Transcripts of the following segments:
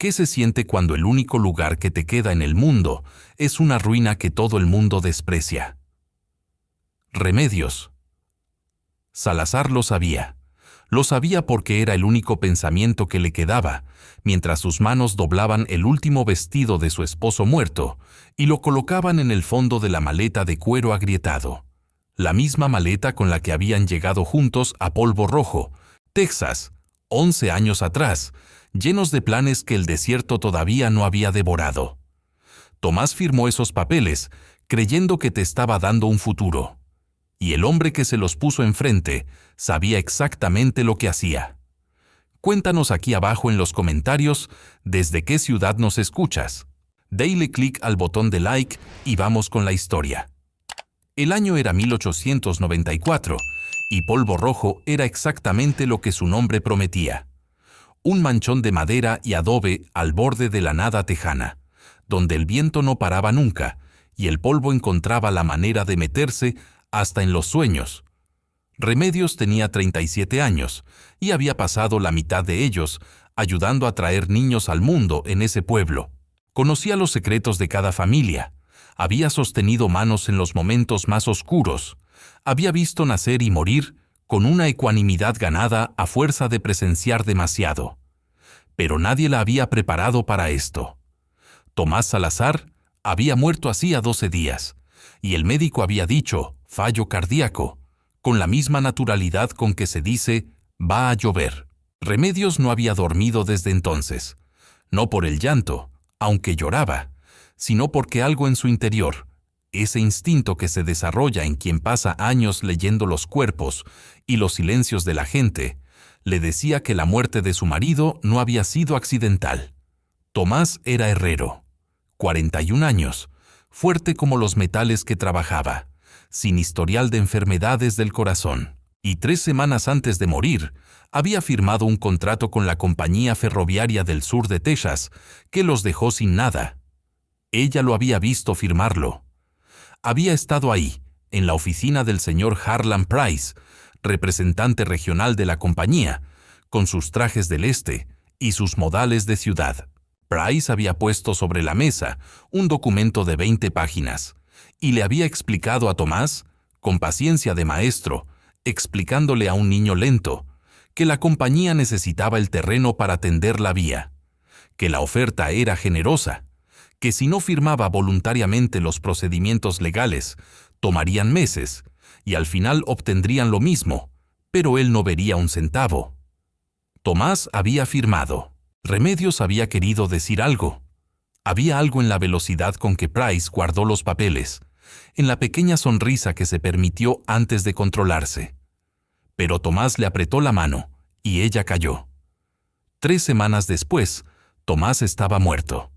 ¿Qué se siente cuando el único lugar que te queda en el mundo es una ruina que todo el mundo desprecia? Remedios. Salazar lo sabía. Lo sabía porque era el único pensamiento que le quedaba, mientras sus manos doblaban el último vestido de su esposo muerto y lo colocaban en el fondo de la maleta de cuero agrietado. La misma maleta con la que habían llegado juntos a Polvo Rojo, Texas, 11 años atrás, llenos de planes que el desierto todavía no había devorado. Tomás firmó esos papeles, creyendo que te estaba dando un futuro. Y el hombre que se los puso enfrente sabía exactamente lo que hacía. Cuéntanos aquí abajo en los comentarios desde qué ciudad nos escuchas. Dale clic al botón de like y vamos con la historia. El año era 1894 y Polvo Rojo era exactamente lo que su nombre prometía. Un manchón de madera y adobe al borde de la nada tejana, donde el viento no paraba nunca y el polvo encontraba la manera de meterse hasta en los sueños. Remedios tenía 37 años y había pasado la mitad de ellos ayudando a traer niños al mundo en ese pueblo. Conocía los secretos de cada familia, había sostenido manos en los momentos más oscuros, había visto nacer y morir con una ecuanimidad ganada a fuerza de presenciar demasiado. Pero nadie la había preparado para esto. Tomás Salazar había muerto hacía 12 días, y el médico había dicho, fallo cardíaco, con la misma naturalidad con que se dice, va a llover. Remedios no había dormido desde entonces, no por el llanto, aunque lloraba, sino porque algo en su interior, ese instinto que se desarrolla en quien pasa años leyendo los cuerpos y los silencios de la gente, le decía que la muerte de su marido no había sido accidental. Tomás era herrero, 41 años, fuerte como los metales que trabajaba, sin historial de enfermedades del corazón, y 3 semanas antes de morir, había firmado un contrato con la compañía ferroviaria del sur de Texas que los dejó sin nada. Ella lo había visto firmarlo. Había estado ahí, en la oficina del señor Harlan Price, representante regional de la compañía, con sus trajes del este y sus modales de ciudad. Price había puesto sobre la mesa un documento de 20 páginas y le había explicado a Tomás, con paciencia de maestro, explicándole a un niño lento, que la compañía necesitaba el terreno para tender la vía, que la oferta era generosa, que si no firmaba voluntariamente los procedimientos legales, tomarían meses y al final obtendrían lo mismo, pero él no vería un centavo. Tomás había firmado. Remedios había querido decir algo. Había algo en la velocidad con que Price guardó los papeles, en la pequeña sonrisa que se permitió antes de controlarse. Pero Tomás le apretó la mano y ella cayó. 3 semanas después, Tomás estaba muerto.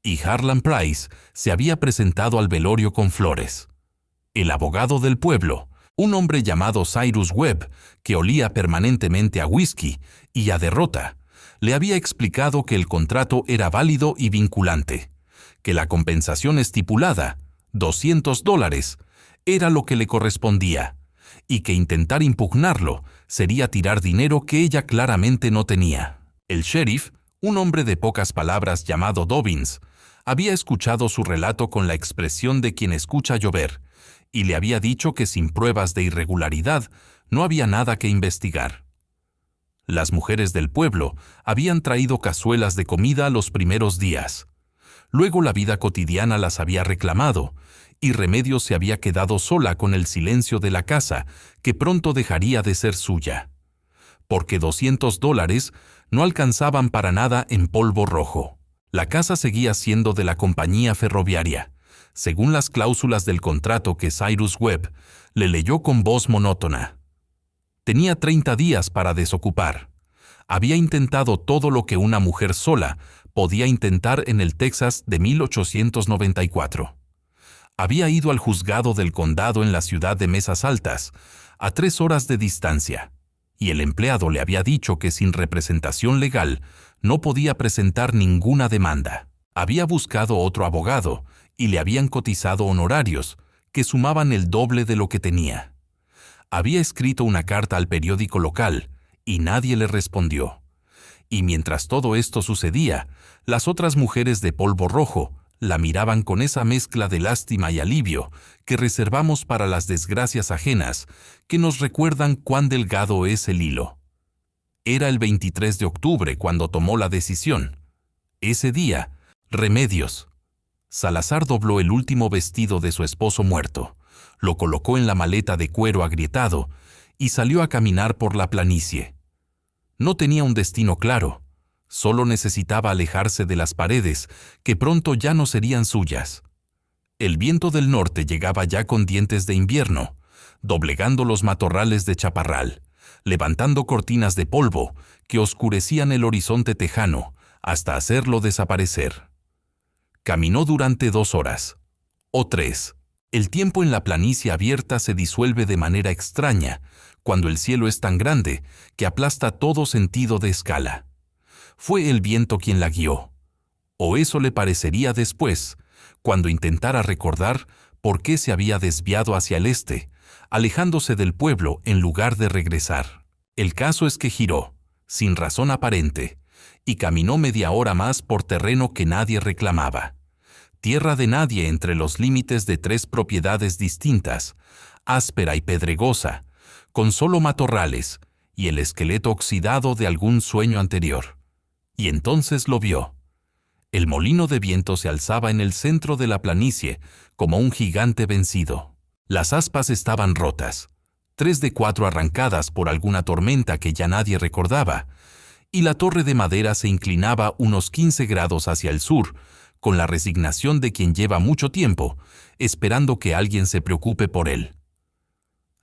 Y Harlan Price se había presentado al velorio con flores. El abogado del pueblo, un hombre llamado Cyrus Webb, que olía permanentemente a whisky y a derrota, le había explicado que el contrato era válido y vinculante, que la compensación estipulada, $200, era lo que le correspondía, y que intentar impugnarlo sería tirar dinero que ella claramente no tenía. El sheriff, un hombre de pocas palabras llamado Dobbins, había escuchado su relato con la expresión de quien escucha llover, y le había dicho que sin pruebas de irregularidad no había nada que investigar. Las mujeres del pueblo habían traído cazuelas de comida los primeros días. Luego la vida cotidiana las había reclamado, y Remedios se había quedado sola con el silencio de la casa, que pronto dejaría de ser suya. Porque $200 no alcanzaban para nada en Polvo Rojo. La casa seguía siendo de la compañía ferroviaria, según las cláusulas del contrato que Cyrus Webb le leyó con voz monótona. Tenía 30 días para desocupar. Había intentado todo lo que una mujer sola podía intentar en el Texas de 1894. Había ido al juzgado del condado en la ciudad de Mesas Altas, a 3 horas de distancia, y el empleado le había dicho que sin representación legal no podía presentar ninguna demanda. Había buscado otro abogado y le habían cotizado honorarios que sumaban el doble de lo que tenía. Había escrito una carta al periódico local y nadie le respondió. Y mientras todo esto sucedía, las otras mujeres de polvo rojo la miraban con esa mezcla de lástima y alivio que reservamos para las desgracias ajenas, que nos recuerdan cuán delgado es el hilo. Era el 23 de octubre cuando tomó la decisión. Ese día, Remedios. Salazar dobló el último vestido de su esposo muerto, lo colocó en la maleta de cuero agrietado y salió a caminar por la planicie. No tenía un destino claro, solo necesitaba alejarse de las paredes, que pronto ya no serían suyas. El viento del norte llegaba ya con dientes de invierno, doblegando los matorrales de chaparral, levantando cortinas de polvo que oscurecían el horizonte tejano hasta hacerlo desaparecer. Caminó durante 2 horas, o 3. El tiempo en la planicie abierta se disuelve de manera extraña cuando el cielo es tan grande que aplasta todo sentido de escala. Fue el viento quien la guió, o eso le parecería después, cuando intentara recordar por qué se había desviado hacia el este, alejándose del pueblo en lugar de regresar. El caso es que giró, sin razón aparente, y caminó media hora más por terreno que nadie reclamaba. Tierra de nadie entre los límites de 3 propiedades distintas, áspera y pedregosa, con solo matorrales y el esqueleto oxidado de algún sueño anterior. Y entonces lo vio. El molino de viento se alzaba en el centro de la planicie como un gigante vencido. Las aspas estaban rotas, 3 de 4 arrancadas por alguna tormenta que ya nadie recordaba, y la torre de madera se inclinaba unos 15 grados hacia el sur, con la resignación de quien lleva mucho tiempo, esperando que alguien se preocupe por él.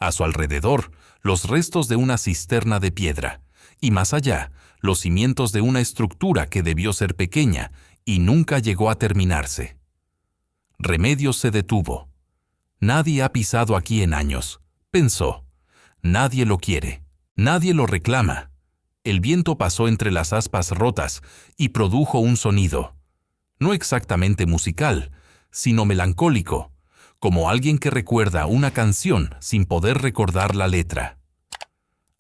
A su alrededor, los restos de una cisterna de piedra, y más allá, los cimientos de una estructura que debió ser pequeña y nunca llegó a terminarse. Remedios se detuvo. Nadie ha pisado aquí en años, pensó. Nadie lo quiere, nadie lo reclama. El viento pasó entre las aspas rotas y produjo un sonido. No exactamente musical, sino melancólico, como alguien que recuerda una canción sin poder recordar la letra.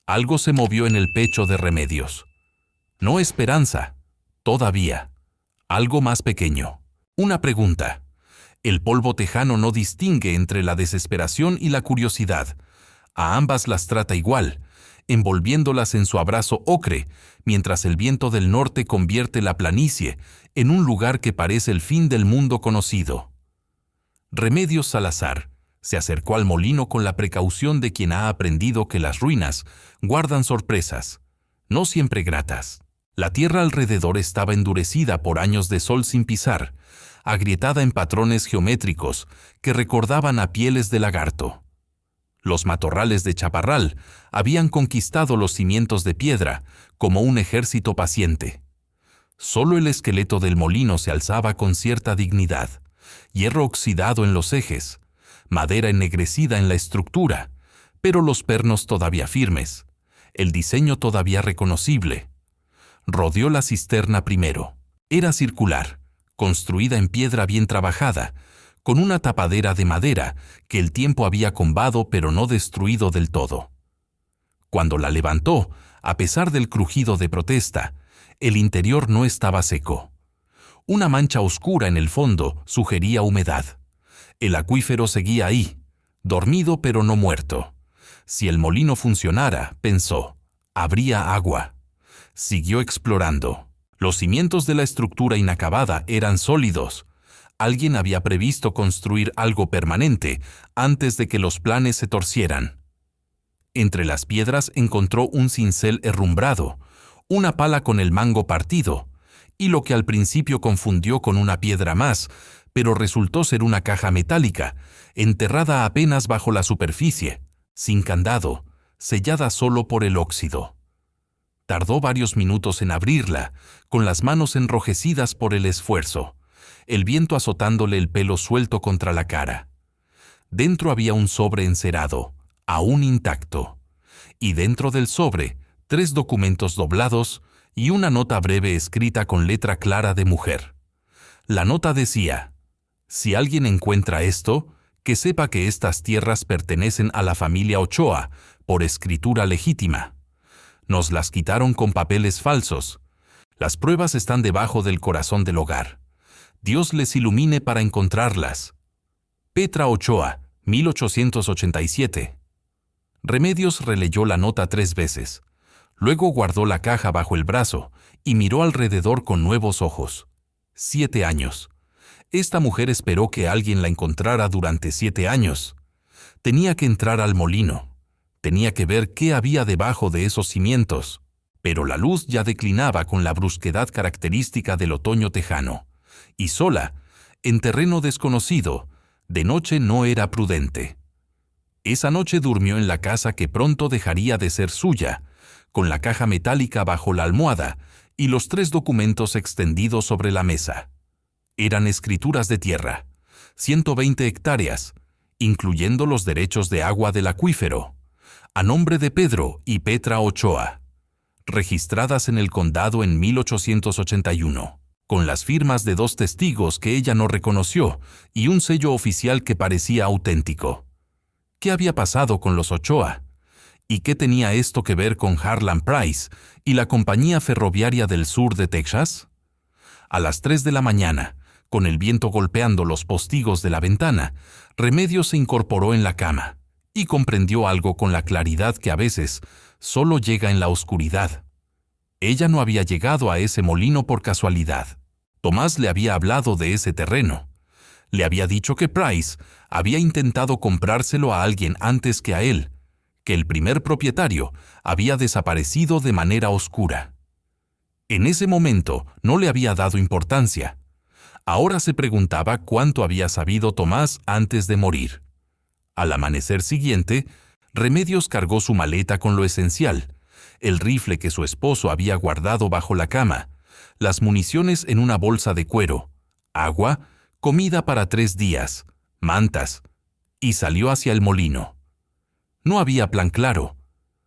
Algo se movió en el pecho de Remedios. No esperanza, todavía. Algo más pequeño. Una pregunta. El polvo tejano no distingue entre la desesperación y la curiosidad. A ambas las trata igual, envolviéndolas en su abrazo ocre, mientras el viento del norte convierte la planicie en un lugar que parece el fin del mundo conocido. Remedios Salazar se acercó al molino con la precaución de quien ha aprendido que las ruinas guardan sorpresas, no siempre gratas. La tierra alrededor estaba endurecida por años de sol sin pisar, agrietada en patrones geométricos que recordaban a pieles de lagarto. Los matorrales de chaparral habían conquistado los cimientos de piedra como un ejército paciente. Solo el esqueleto del molino se alzaba con cierta dignidad, hierro oxidado en los ejes, madera ennegrecida en la estructura, pero los pernos todavía firmes, el diseño todavía reconocible. Rodeó la cisterna primero. Era circular, construida en piedra bien trabajada, con una tapadera de madera que el tiempo había combado pero no destruido del todo. Cuando la levantó, a pesar del crujido de protesta, el interior no estaba seco. Una mancha oscura en el fondo sugería humedad. El acuífero seguía ahí, dormido pero no muerto. Si el molino funcionara, pensó, habría agua. Siguió explorando. Los cimientos de la estructura inacabada eran sólidos. Alguien había previsto construir algo permanente antes de que los planes se torcieran. Entre las piedras encontró un cincel herrumbrado, una pala con el mango partido, y lo que al principio confundió con una piedra más, pero resultó ser una caja metálica, enterrada apenas bajo la superficie, sin candado, sellada solo por el óxido. Tardó varios minutos en abrirla, con las manos enrojecidas por el esfuerzo, el viento azotándole el pelo suelto contra la cara. Dentro había un sobre encerado, aún intacto, y dentro del sobre 3 documentos doblados y una nota breve escrita con letra clara de mujer. La nota decía: si alguien encuentra esto, que sepa que estas tierras pertenecen a la familia Ochoa, por escritura legítima. Nos las quitaron con papeles falsos, Las pruebas están debajo del corazón del hogar. Dios les ilumine para encontrarlas. Petra Ochoa, 1887. Remedios releyó la nota 3 veces. Luego guardó la caja bajo el brazo y miró alrededor con nuevos ojos. 7 años. Esta mujer esperó que alguien la encontrara durante 7 años. Tenía que entrar al molino. Tenía que ver qué había debajo de esos cimientos. Pero la luz ya declinaba con la brusquedad característica del otoño tejano. Y sola, en terreno desconocido, de noche no era prudente. Esa noche durmió en la casa que pronto dejaría de ser suya, con la caja metálica bajo la almohada y los 3 documentos extendidos sobre la mesa. Eran escrituras de tierra, 120 hectáreas, incluyendo los derechos de agua del acuífero, a nombre de Pedro y Petra Ochoa, registradas en el condado en 1881, con las firmas de 2 testigos que ella no reconoció y un sello oficial que parecía auténtico. ¿Qué había pasado con los Ochoa? ¿Y qué tenía esto que ver con Harlan Price y la compañía ferroviaria del sur de Texas? A las 3 de la mañana, con el viento golpeando los postigos de la ventana, Remedios se incorporó en la cama y comprendió algo con la claridad que a veces solo llega en la oscuridad. Ella no había llegado a ese molino por casualidad. Tomás le había hablado de ese terreno. Le había dicho que Price había intentado comprárselo a alguien antes que a él, que el primer propietario había desaparecido de manera oscura. En ese momento no le había dado importancia. Ahora se preguntaba cuánto había sabido Tomás antes de morir. Al amanecer siguiente, Remedios cargó su maleta con lo esencial, el rifle que su esposo había guardado bajo la cama, las municiones en una bolsa de cuero, agua, comida para 3 días, mantas, y salió hacia el molino. No había plan claro,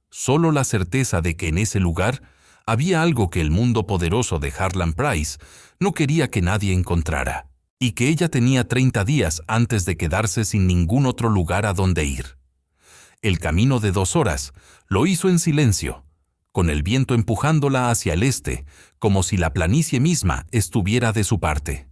solo la certeza de que en ese lugar había algo que el mundo poderoso de Harlan Price no quería que nadie encontrara, y que ella tenía 30 días antes de quedarse sin ningún otro lugar a donde ir. El camino de 2 horas lo hizo en silencio, con el viento empujándola hacia el este, como si la planicie misma estuviera de su parte.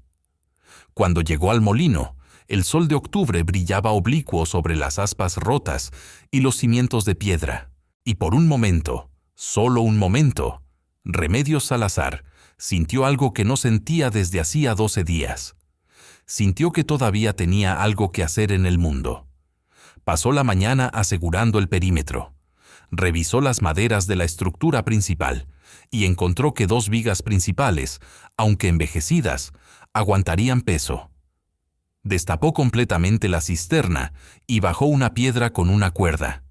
Cuando llegó al molino, el sol de octubre brillaba oblicuo sobre las aspas rotas y los cimientos de piedra, y por un momento, solo un momento, Remedios Salazar sintió algo que no sentía desde hacía 12 días. Sintió que todavía tenía algo que hacer en el mundo. Pasó la mañana asegurando el perímetro. Revisó las maderas de la estructura principal y encontró que 2 vigas principales, aunque envejecidas, aguantarían peso. Destapó completamente la cisterna y bajó una piedra con una cuerda.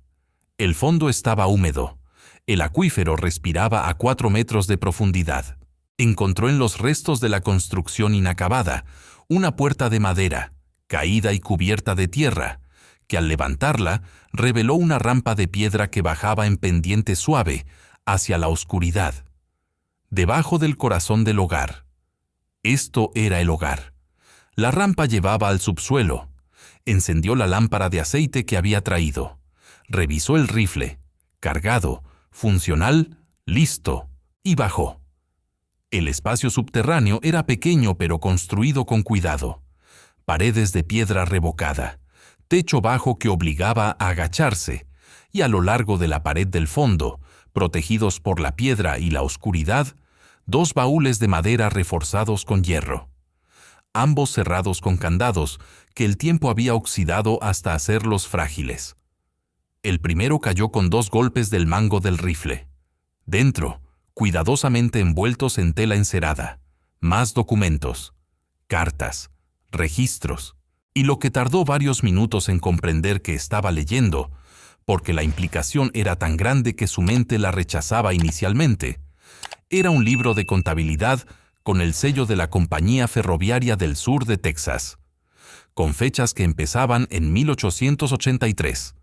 El fondo estaba húmedo. El acuífero respiraba a 4 metros de profundidad. Encontró en los restos de la construcción inacabada una puerta de madera, caída y cubierta de tierra, que al levantarla reveló una rampa de piedra que bajaba en pendiente suave hacia la oscuridad. Debajo del corazón del hogar. Esto era el hogar. La rampa llevaba al subsuelo. Encendió la lámpara de aceite que había traído. Revisó el rifle, cargado, funcional, listo, y bajó. El espacio subterráneo era pequeño pero construido con cuidado. Paredes de piedra revocada, techo bajo que obligaba a agacharse, y a lo largo de la pared del fondo, protegidos por la piedra y la oscuridad, 2 baúles de madera reforzados con hierro, ambos cerrados con candados que el tiempo había oxidado hasta hacerlos frágiles. El primero cayó con 2 golpes del mango del rifle. Dentro, cuidadosamente envueltos en tela encerada, más documentos, cartas, registros, y lo que tardó varios minutos en comprender que estaba leyendo, porque la implicación era tan grande que su mente la rechazaba inicialmente, era un libro de contabilidad con el sello de la Compañía Ferroviaria del Sur de Texas, con fechas que empezaban en 1883,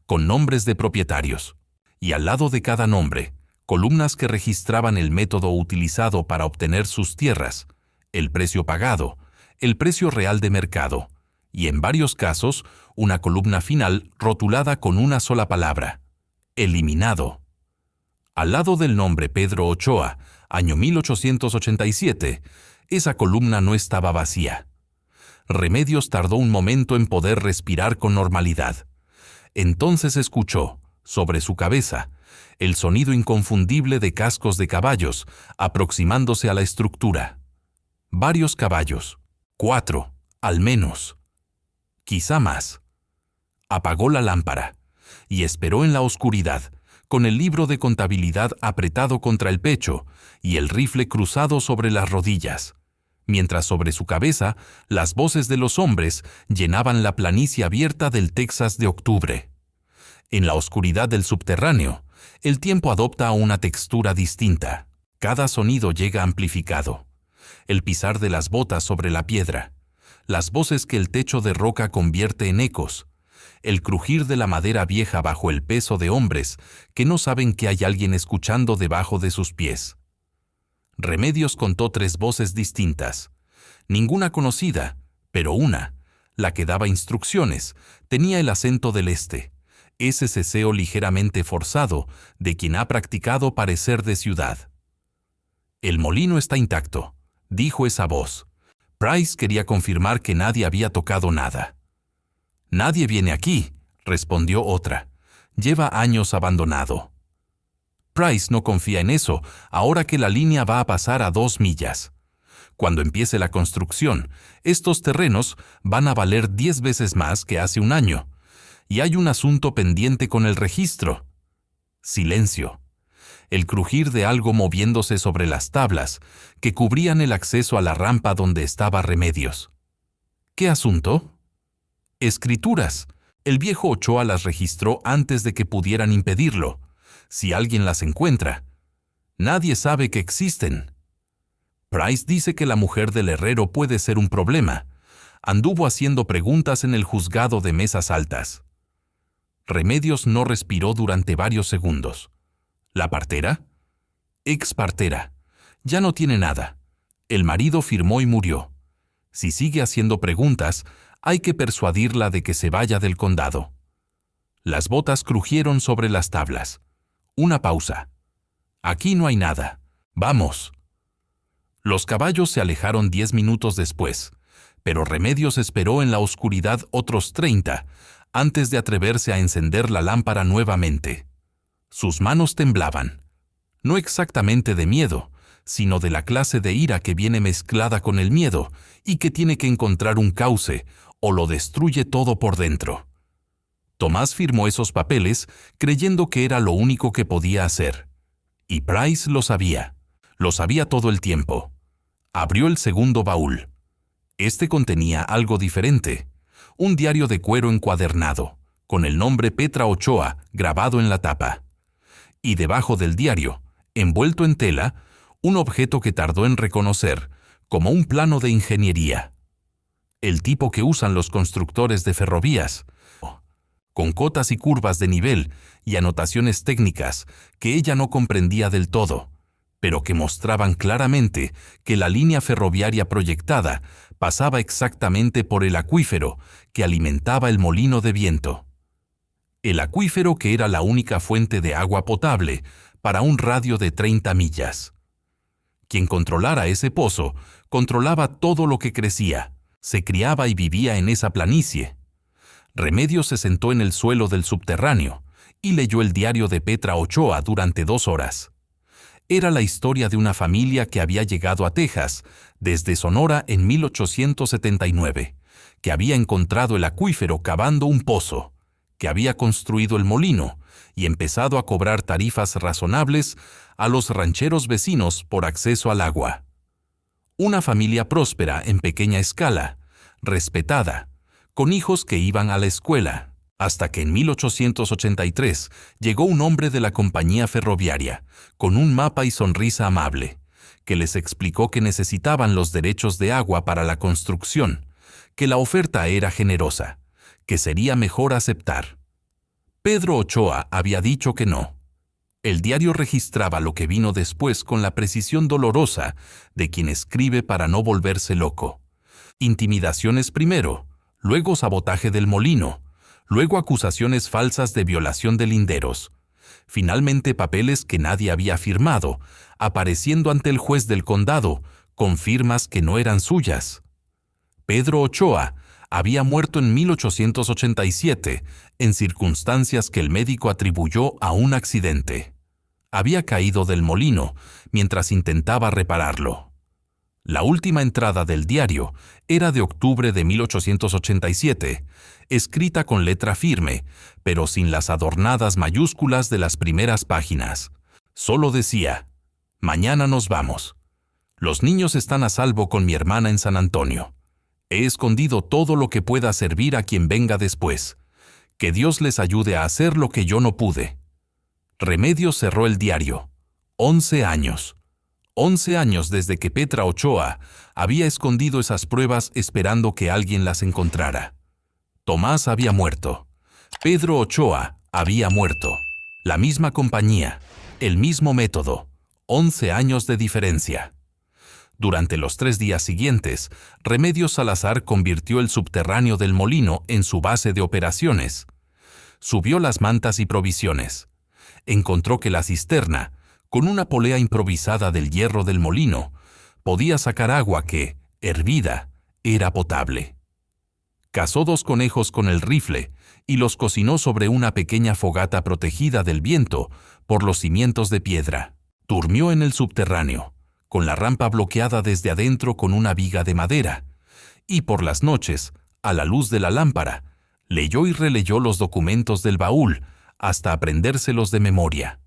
con nombres de propietarios, y al lado de cada nombre, columnas que registraban el método utilizado para obtener sus tierras, el precio pagado, el precio real de mercado, y en varios casos, una columna final rotulada con una sola palabra: eliminado. Al lado del nombre Pedro Ochoa año 1887, esa columna no estaba vacía. Remedios tardó un momento en poder respirar con normalidad. Entonces escuchó, sobre su cabeza, el sonido inconfundible de cascos de caballos aproximándose a la estructura. Varios caballos, 4, al menos. Quizá más. Apagó la lámpara y esperó en la oscuridad, con el libro de contabilidad apretado contra el pecho y el rifle cruzado sobre las rodillas, mientras sobre su cabeza las voces de los hombres llenaban la planicie abierta del Texas de octubre. En la oscuridad del subterráneo, el tiempo adopta una textura distinta. Cada sonido llega amplificado. El pisar de las botas sobre la piedra, las voces que el techo de roca convierte en ecos, el crujir de la madera vieja bajo el peso de hombres que no saben que hay alguien escuchando debajo de sus pies. Remedios contó 3 voces distintas. Ninguna conocida, pero una, la que daba instrucciones, tenía el acento del este, ese ceseo ligeramente forzado de quien ha practicado parecer de ciudad. «El molino está intacto», dijo esa voz. Price quería confirmar que nadie había tocado nada. «Nadie viene aquí», respondió otra. «Lleva años abandonado». Price no confía en eso, ahora que la línea va a pasar a 2 millas. Cuando empiece la construcción, estos terrenos van a valer 10 veces más que hace un año. Y hay un asunto pendiente con el registro. Silencio. El crujir de algo moviéndose sobre las tablas que cubrían el acceso a la rampa donde estaba Remedios. ¿Qué asunto? Escrituras. El viejo Ochoa las registró antes de que pudieran impedirlo. Si alguien las encuentra, nadie sabe que existen. Price dice que la mujer del herrero puede ser un problema. Anduvo haciendo preguntas en el juzgado de mesas altas. Remedios no respiró durante varios segundos. ¿La partera? Ex partera. Ya no tiene nada. El marido firmó y murió. Si sigue haciendo preguntas, hay que persuadirla de que se vaya del condado. Las botas crujieron sobre las tablas. Una pausa. Aquí no hay nada. Vamos. Los caballos se alejaron 10 minutos después, pero Remedios esperó en la oscuridad otros 30 antes de atreverse a encender la lámpara nuevamente. Sus manos temblaban. No exactamente de miedo, sino de la clase de ira que viene mezclada con el miedo y que tiene que encontrar un cauce o lo destruye todo por dentro. Tomás firmó esos papeles creyendo que era lo único que podía hacer. Y Price lo sabía todo el tiempo. Abrió el segundo baúl. Este contenía algo diferente, un diario de cuero encuadernado, con el nombre Petra Ochoa grabado en la tapa. Y debajo del diario, envuelto en tela, un objeto que tardó en reconocer, como un plano de ingeniería. El tipo que usan los constructores de ferrovías, con cotas y curvas de nivel y anotaciones técnicas que ella no comprendía del todo, pero que mostraban claramente que la línea ferroviaria proyectada pasaba exactamente por el acuífero que alimentaba el molino de viento. El acuífero que era la única fuente de agua potable para un radio de 30 millas. Quien controlara ese pozo controlaba todo lo que crecía, se criaba y vivía en esa planicie. Remedios se sentó en el suelo del subterráneo y leyó el diario de Petra Ochoa durante 2 horas. Era la historia de una familia que había llegado a Texas desde Sonora en 1879, que había encontrado el acuífero cavando un pozo, que había construido el molino y empezado a cobrar tarifas razonables a los rancheros vecinos por acceso al agua. Una familia próspera en pequeña escala, respetada, con hijos que iban a la escuela, hasta que en 1883 llegó un hombre de la compañía ferroviaria, con un mapa y sonrisa amable, que les explicó que necesitaban los derechos de agua para la construcción, que la oferta era generosa, que sería mejor aceptar. Pedro Ochoa había dicho que no. El diario registraba lo que vino después con la precisión dolorosa de quien escribe para no volverse loco. Intimidaciones primero, luego sabotaje del molino, luego acusaciones falsas de violación de linderos. Finalmente papeles que nadie había firmado, apareciendo ante el juez del condado, con firmas que no eran suyas. Pedro Ochoa había muerto en 1887, en circunstancias que el médico atribuyó a un accidente. Había caído del molino mientras intentaba repararlo. La última entrada del diario era de octubre de 1887, escrita con letra firme, pero sin las adornadas mayúsculas de las primeras páginas. Solo decía: «Mañana nos vamos. Los niños están a salvo con mi hermana en San Antonio. He escondido todo lo que pueda servir a quien venga después. Que Dios les ayude a hacer lo que yo no pude». Remedios cerró el diario. 11 años. 11 años desde que Petra Ochoa había escondido esas pruebas esperando que alguien las encontrara. Tomás había muerto. Pedro Ochoa había muerto. La misma compañía, el mismo método. 11 años de diferencia. Durante los 3 días siguientes, Remedios Salazar convirtió el subterráneo del molino en su base de operaciones. Subió las mantas y provisiones. Encontró que la cisterna, con una polea improvisada del hierro del molino, podía sacar agua que, hervida, era potable. Cazó 2 conejos con el rifle y los cocinó sobre una pequeña fogata protegida del viento por los cimientos de piedra. Durmió en el subterráneo, con la rampa bloqueada desde adentro con una viga de madera, y por las noches, a la luz de la lámpara, leyó y releyó los documentos del baúl hasta aprendérselos de memoria.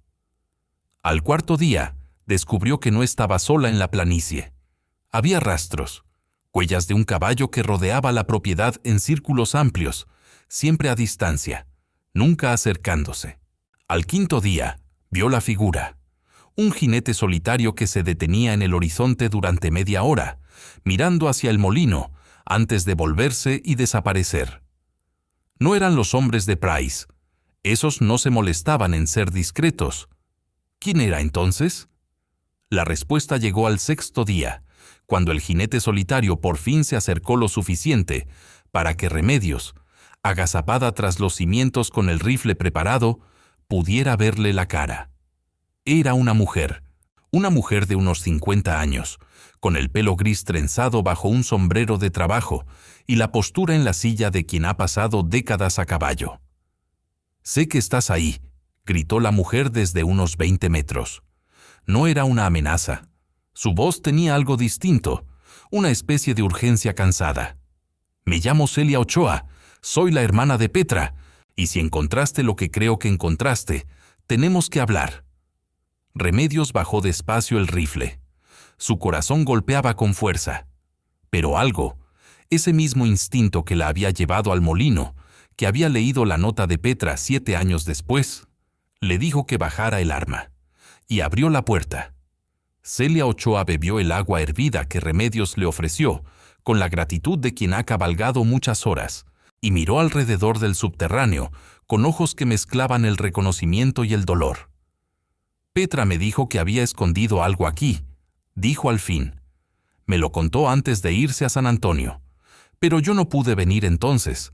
Al 4.º día, descubrió que no estaba sola en la planicie. Había rastros, huellas de un caballo que rodeaba la propiedad en círculos amplios, siempre a distancia, nunca acercándose. Al 5.º día, vio la figura. Un jinete solitario que se detenía en el horizonte durante media hora, mirando hacia el molino, antes de volverse y desaparecer. No eran los hombres de Price. Esos no se molestaban en ser discretos. ¿Quién era entonces? La respuesta llegó al 6.º día, cuando el jinete solitario por fin se acercó lo suficiente para que Remedios, agazapada tras los cimientos con el rifle preparado, pudiera verle la cara. Era una mujer de unos 50 años, con el pelo gris trenzado bajo un sombrero de trabajo y la postura en la silla de quien ha pasado décadas a caballo. «Sé que estás ahí», gritó la mujer desde unos 20 metros. No era una amenaza. Su voz tenía algo distinto, una especie de urgencia cansada. «Me llamo Celia Ochoa, soy la hermana de Petra, y si encontraste lo que creo que encontraste, tenemos que hablar». Remedios bajó despacio el rifle. Su corazón golpeaba con fuerza. Pero algo, ese mismo instinto que la había llevado al molino, que había leído la nota de Petra 7 años después, le dijo que bajara el arma, y abrió la puerta. Celia Ochoa bebió el agua hervida que Remedios le ofreció, con la gratitud de quien ha cabalgado muchas horas, y miró alrededor del subterráneo con ojos que mezclaban el reconocimiento y el dolor. «Petra me dijo que había escondido algo aquí», dijo al fin. «Me lo contó antes de irse a San Antonio, pero yo no pude venir entonces.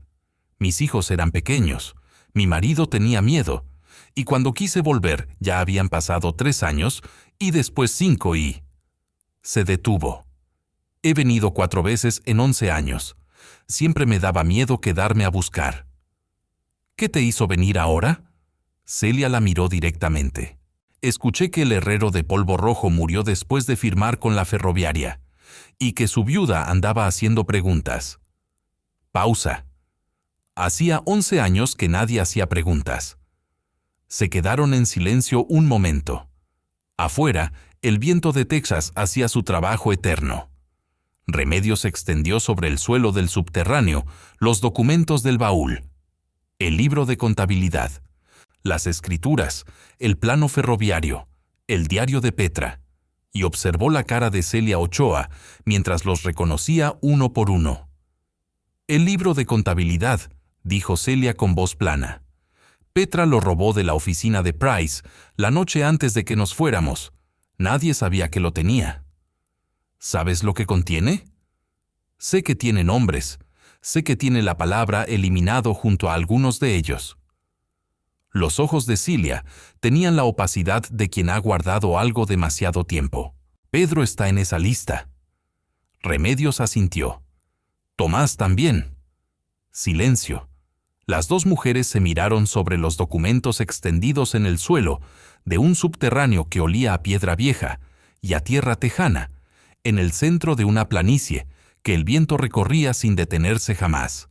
Mis hijos eran pequeños, mi marido tenía miedo, y cuando quise volver ya habían pasado 3 años y después 5 y...» Se detuvo. «He venido 4 veces en 11 años. Siempre me daba miedo quedarme a buscar». «¿Qué te hizo venir ahora?» Celia la miró directamente. «Escuché que el herrero de Polvo Rojo murió después de firmar con la ferroviaria, y que su viuda andaba haciendo preguntas». Pausa. Hacía 11 años que nadie hacía preguntas. Se quedaron en silencio un momento. Afuera, el viento de Texas hacía su trabajo eterno. Remedios extendió sobre el suelo del subterráneo los documentos del baúl, el libro de contabilidad, las escrituras, el plano ferroviario, el diario de Petra, y observó la cara de Celia Ochoa mientras los reconocía uno por uno. «El libro de contabilidad», dijo Celia con voz plana. «Petra lo robó de la oficina de Price la noche antes de que nos fuéramos. Nadie sabía que lo tenía». «¿Sabes lo que contiene?» «Sé que tiene nombres. Sé que tiene la palabra eliminado junto a algunos de ellos». Los ojos de Cilia tenían la opacidad de quien ha guardado algo demasiado tiempo. Pedro está en esa lista. Remedios asintió. Tomás también. Silencio. Las dos mujeres se miraron sobre los documentos extendidos en el suelo de un subterráneo que olía a piedra vieja y a tierra tejana, en el centro de una planicie que el viento recorría sin detenerse jamás.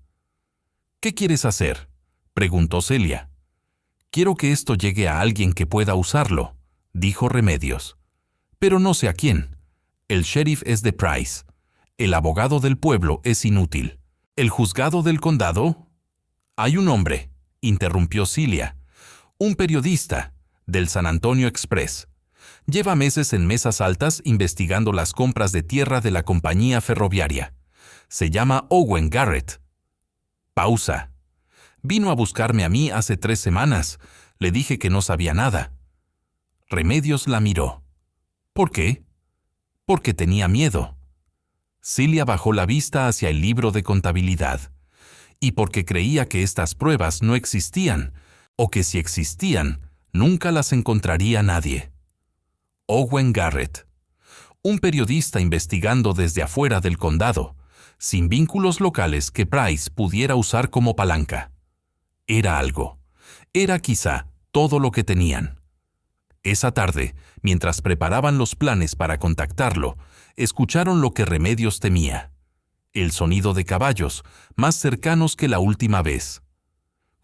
«¿Qué quieres hacer?», preguntó Celia. «Quiero que esto llegue a alguien que pueda usarlo», dijo Remedios. «Pero no sé a quién. El sheriff es de Price. El abogado del pueblo es inútil. ¿El juzgado del condado? Hay un hombre», interrumpió Cilia. «Un periodista del San Antonio Express. Lleva meses en mesas altas investigando las compras de tierra de la compañía ferroviaria. Se llama Owen Garrett». Pausa. «Vino a buscarme a mí hace 3 semanas. Le dije que no sabía nada». Remedios la miró. «¿Por qué?». «Porque tenía miedo». Cilia bajó la vista hacia el libro de contabilidad. «Y porque creía que estas pruebas no existían, o que si existían, nunca las encontraría nadie». Owen Garrett. Un periodista investigando desde afuera del condado, sin vínculos locales que Price pudiera usar como palanca. Era algo. Era quizá todo lo que tenían. Esa tarde, mientras preparaban los planes para contactarlo, escucharon lo que Remedios temía. El sonido de caballos, más cercanos que la última vez.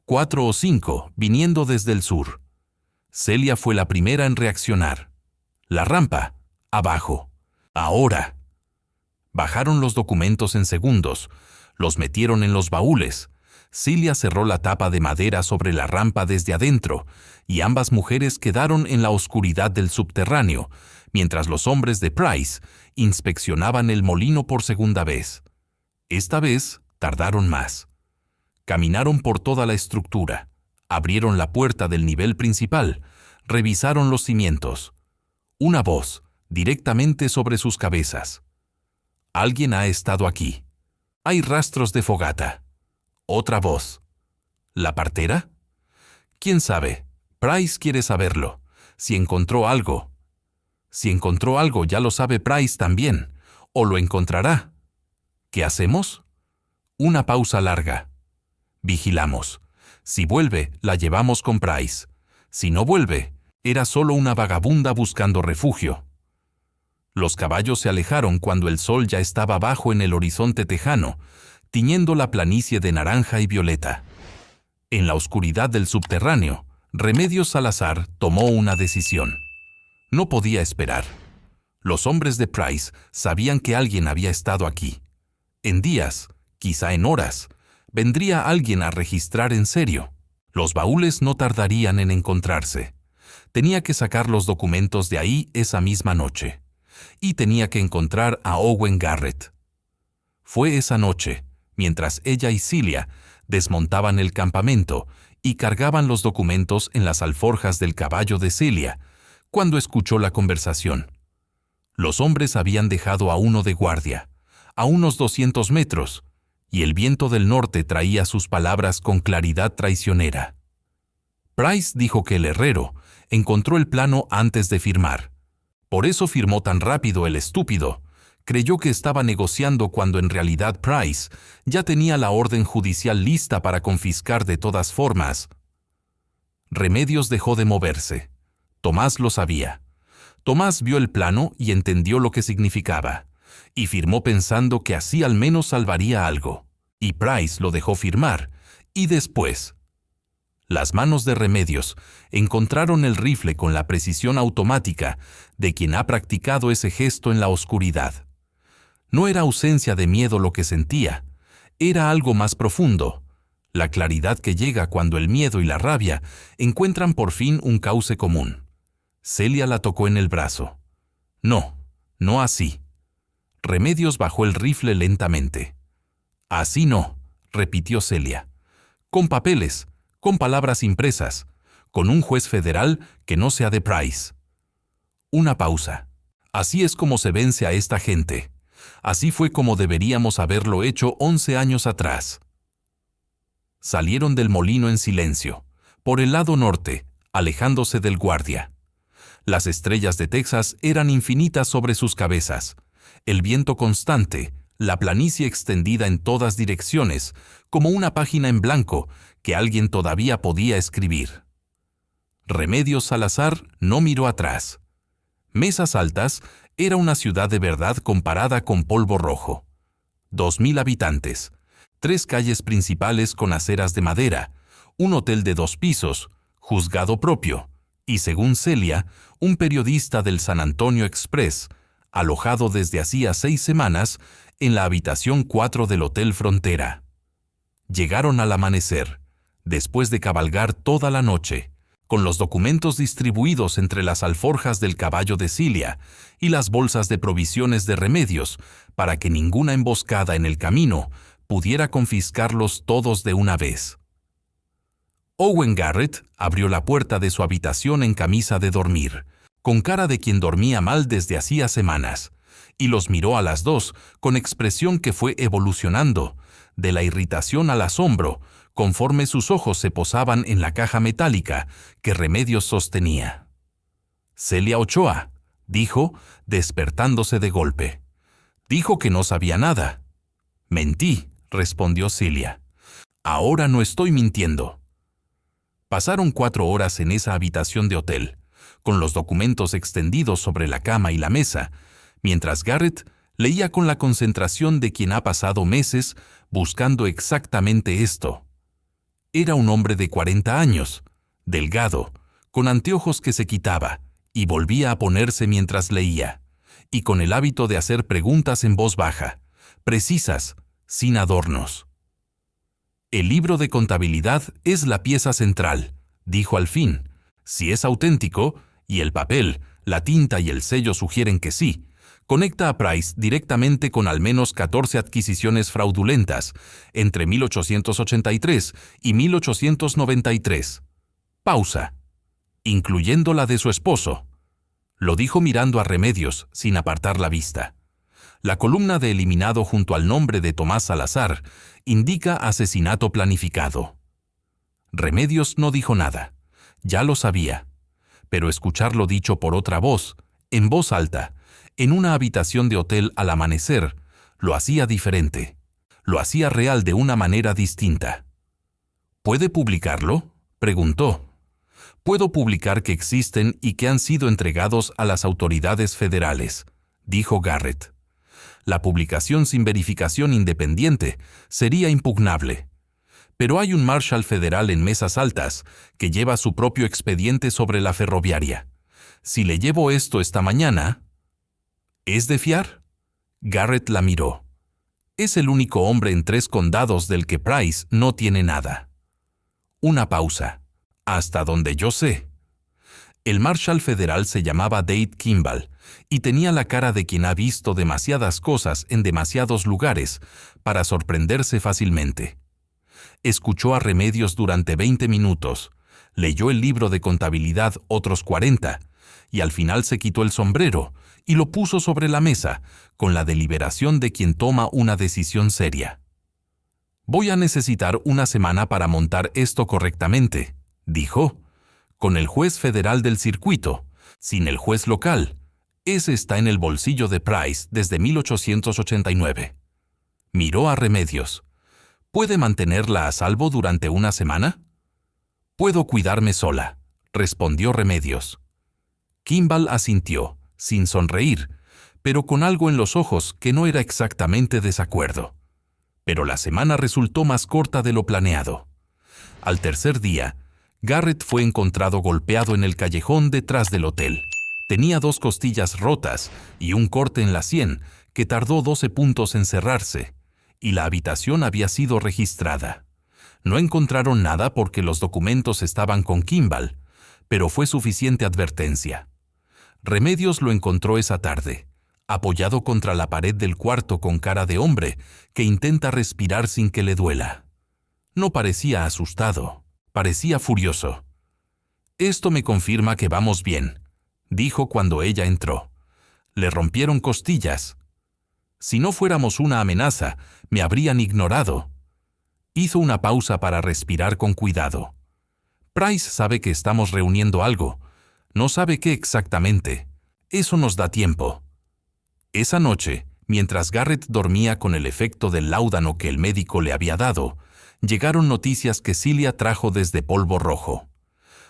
4 o 5, viniendo desde el sur. Celia fue la primera en reaccionar. La rampa, abajo. Ahora. Bajaron los documentos en segundos, los metieron en los baúles. Cilia cerró la tapa de madera sobre la rampa desde adentro, y ambas mujeres quedaron en la oscuridad del subterráneo, mientras los hombres de Price inspeccionaban el molino por segunda vez. Esta vez tardaron más. Caminaron por toda la estructura, abrieron la puerta del nivel principal, revisaron los cimientos. Una voz, directamente sobre sus cabezas. «Alguien ha estado aquí. Hay rastros de fogata». Otra voz. «¿La partera?». «¿Quién sabe? Price quiere saberlo. Si encontró algo». «Si encontró algo, ya lo sabe Price también. O lo encontrará». «¿Qué hacemos?». Una pausa larga. «Vigilamos. Si vuelve, la llevamos con Price. Si no vuelve, era solo una vagabunda buscando refugio». Los caballos se alejaron cuando el sol ya estaba bajo en el horizonte tejano, tiñendo la planicie de naranja y violeta. En la oscuridad del subterráneo, Remedios Salazar tomó una decisión. No podía esperar. Los hombres de Price sabían que alguien había estado aquí. En días, quizá en horas, vendría alguien a registrar en serio. Los baúles no tardarían en encontrarse. Tenía que sacar los documentos de ahí esa misma noche. Y tenía que encontrar a Owen Garrett. Fue esa noche, mientras ella y Cilia desmontaban el campamento y cargaban los documentos en las alforjas del caballo de Cilia, cuando escuchó la conversación. Los hombres habían dejado a uno de guardia, a unos 200 metros, y el viento del norte traía sus palabras con claridad traicionera. Price dijo que el herrero encontró el plano antes de firmar. Por eso firmó tan rápido el estúpido. Creyó que estaba negociando cuando en realidad Price ya tenía la orden judicial lista para confiscar de todas formas. Remedios dejó de moverse. Tomás lo sabía. Tomás vio el plano y entendió lo que significaba, y firmó pensando que así al menos salvaría algo. Y Price lo dejó firmar, y después... Las manos de Remedios encontraron el rifle con la precisión automática de quien ha practicado ese gesto en la oscuridad. No era ausencia de miedo lo que sentía, era algo más profundo, la claridad que llega cuando el miedo y la rabia encuentran por fin un cauce común. Celia la tocó en el brazo. «No, no así». Remedios bajó el rifle lentamente. «Así no», repitió Celia. «Con papeles, con palabras impresas, con un juez federal que no sea de Price». Una pausa. «Así es como se vence a esta gente. Así fue como deberíamos haberlo hecho 11 años atrás». Salieron del molino en silencio. por el lado norte, alejándose del guardia. Las estrellas de Texas eran infinitas sobre sus cabezas, el viento constante, la planicie extendida en todas direcciones, como una página en blanco que alguien todavía podía escribir. Remedios Salazar no miró atrás. Mesas Altas era una ciudad de verdad comparada con Polvo Rojo. 2.000 habitantes, 3 calles principales con aceras de madera, un hotel de 2 pisos, juzgado propio, y según Celia, un periodista del San Antonio Express, alojado desde hacía 6 semanas en la habitación 4 del Hotel Frontera. Llegaron al amanecer, después de cabalgar toda la noche, con los documentos distribuidos entre las alforjas del caballo de Cilia y las bolsas de provisiones de Remedios, para que ninguna emboscada en el camino pudiera confiscarlos todos de una vez. Owen Garrett abrió la puerta de su habitación en camisa de dormir, con cara de quien dormía mal desde hacía semanas, y los miró a las dos con expresión que fue evolucionando, de la irritación al asombro, conforme sus ojos se posaban en la caja metálica que Remedios sostenía. «Celia Ochoa», dijo, despertándose de golpe. «Dijo que no sabía nada». «Mentí», respondió Celia. «Ahora no estoy mintiendo». Pasaron 4 horas en esa habitación de hotel, con los documentos extendidos sobre la cama y la mesa, mientras Garrett leía con la concentración de quien ha pasado meses buscando exactamente esto. Era un hombre de 40 años, delgado, con anteojos que se quitaba y volvía a ponerse mientras leía, y con el hábito de hacer preguntas en voz baja, precisas, sin adornos. «El libro de contabilidad es la pieza central», dijo al fin. «Si es auténtico, y el papel, la tinta y el sello sugieren que sí, conecta a Price directamente con al menos 14 adquisiciones fraudulentas entre 1883 y 1893. Pausa. Incluyendo la de su esposo. Lo dijo mirando a Remedios sin apartar la vista. La columna de eliminado junto al nombre de Tomás Salazar indica asesinato planificado. Remedios no dijo nada. Ya lo sabía. Pero escucharlo dicho por otra voz, en voz alta, en una habitación de hotel al amanecer, lo hacía diferente. Lo hacía real de una manera distinta. «¿Puede publicarlo?», preguntó. «Puedo publicar que existen y que han sido entregados a las autoridades federales», dijo Garrett. «La publicación sin verificación independiente sería impugnable. Pero hay un marshal federal en Mesas Altas que lleva su propio expediente sobre la ferroviaria. Si le llevo esto esta mañana...» «¿Es de fiar?». Garrett la miró. «Es el único hombre en 3 condados del que Price no tiene nada». Una pausa. «Hasta donde yo sé». El marshal federal se llamaba Dade Kimball y tenía la cara de quien ha visto demasiadas cosas en demasiados lugares para sorprenderse fácilmente. Escuchó a Remedios durante 20 minutos, leyó el libro de contabilidad otros 40 y al final se quitó el sombrero y lo puso sobre la mesa con la deliberación de quien toma una decisión seria. «Voy a necesitar una semana para montar esto correctamente», dijo, «con el juez federal del circuito, sin el juez local. Ese está en el bolsillo de Price desde 1889. Miró a Remedios. «¿Puede mantenerla a salvo durante una semana?» «Puedo cuidarme sola», respondió Remedios. Kimball asintió, sin sonreír, pero con algo en los ojos que no era exactamente desacuerdo. Pero la semana resultó más corta de lo planeado. Al tercer día, Garrett fue encontrado golpeado en el callejón detrás del hotel. Tenía 2 costillas rotas y un corte en la sien que tardó 12 puntos en cerrarse, y la habitación había sido registrada. No encontraron nada porque los documentos estaban con Kimball, pero fue suficiente advertencia. Remedios lo encontró esa tarde, apoyado contra la pared del cuarto con cara de hombre que intenta respirar sin que le duela. No parecía asustado, parecía furioso. «Esto me confirma que vamos bien», dijo cuando ella entró. «Le rompieron costillas. Si no fuéramos una amenaza, me habrían ignorado». Hizo una pausa para respirar con cuidado. Price sabe que estamos reuniendo algo. No sabe qué exactamente. Eso nos da tiempo. Esa noche, mientras Garrett dormía con el efecto del láudano que el médico le había dado, llegaron noticias que Celia trajo desde Polvo Rojo.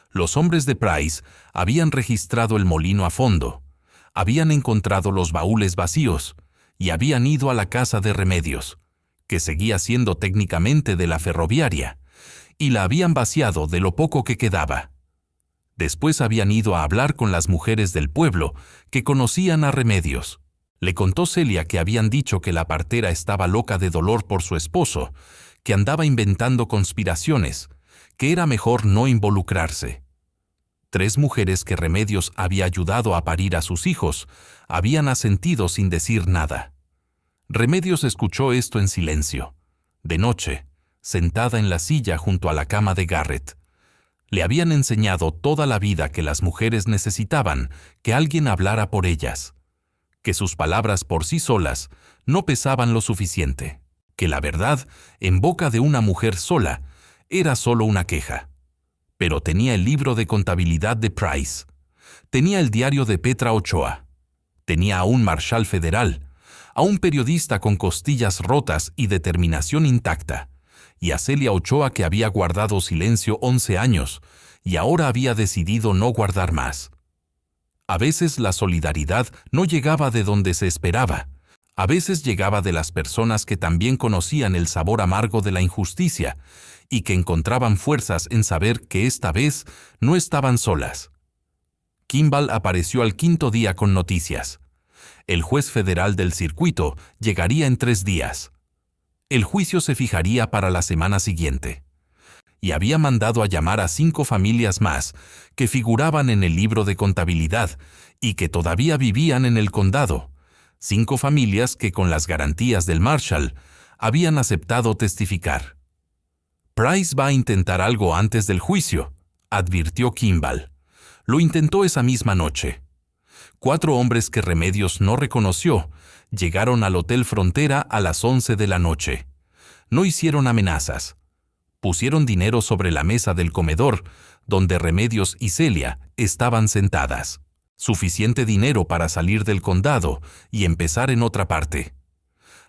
Los hombres de Price habían registrado el molino a fondo, habían encontrado los baúles vacíos y habían ido a la casa de Remedios, que seguía siendo técnicamente de la ferroviaria, y la habían vaciado de lo poco que quedaba. Después habían ido a hablar con las mujeres del pueblo que conocían a Remedios. Le contó Celia que habían dicho que la partera estaba loca de dolor por su esposo, que andaba inventando conspiraciones, que era mejor no involucrarse. 3 mujeres que Remedios había ayudado a parir a sus hijos habían asentido sin decir nada. Remedios escuchó esto en silencio, de noche, sentada en la silla junto a la cama de Garrett. Le habían enseñado toda la vida que las mujeres necesitaban que alguien hablara por ellas, que sus palabras por sí solas no pesaban lo suficiente, que la verdad, en boca de una mujer sola, era solo una queja. Pero tenía el libro de contabilidad de Price, tenía el diario de Petra Ochoa, tenía a un marshal federal, a un periodista con costillas rotas y determinación intacta, y a Celia Ochoa que había guardado silencio 11 años y ahora había decidido no guardar más. A veces la solidaridad no llegaba de donde se esperaba, a veces llegaba de las personas que también conocían el sabor amargo de la injusticia y que encontraban fuerzas en saber que esta vez no estaban solas. Kimball apareció al 5.º día con noticias. El juez federal del circuito llegaría en 3 días. El juicio se fijaría para la semana siguiente. Y había mandado a llamar a 5 familias más que figuraban en el libro de contabilidad y que todavía vivían en el condado. 5 familias que con las garantías del Marshal habían aceptado testificar. Price va a intentar algo antes del juicio, advirtió Kimball. Lo intentó esa misma noche. 4 hombres que Remedios no reconoció llegaron al Hotel Frontera a las 11 de la noche. No hicieron amenazas. Pusieron dinero sobre la mesa del comedor, donde Remedios y Celia estaban sentadas. Suficiente dinero para salir del condado y empezar en otra parte.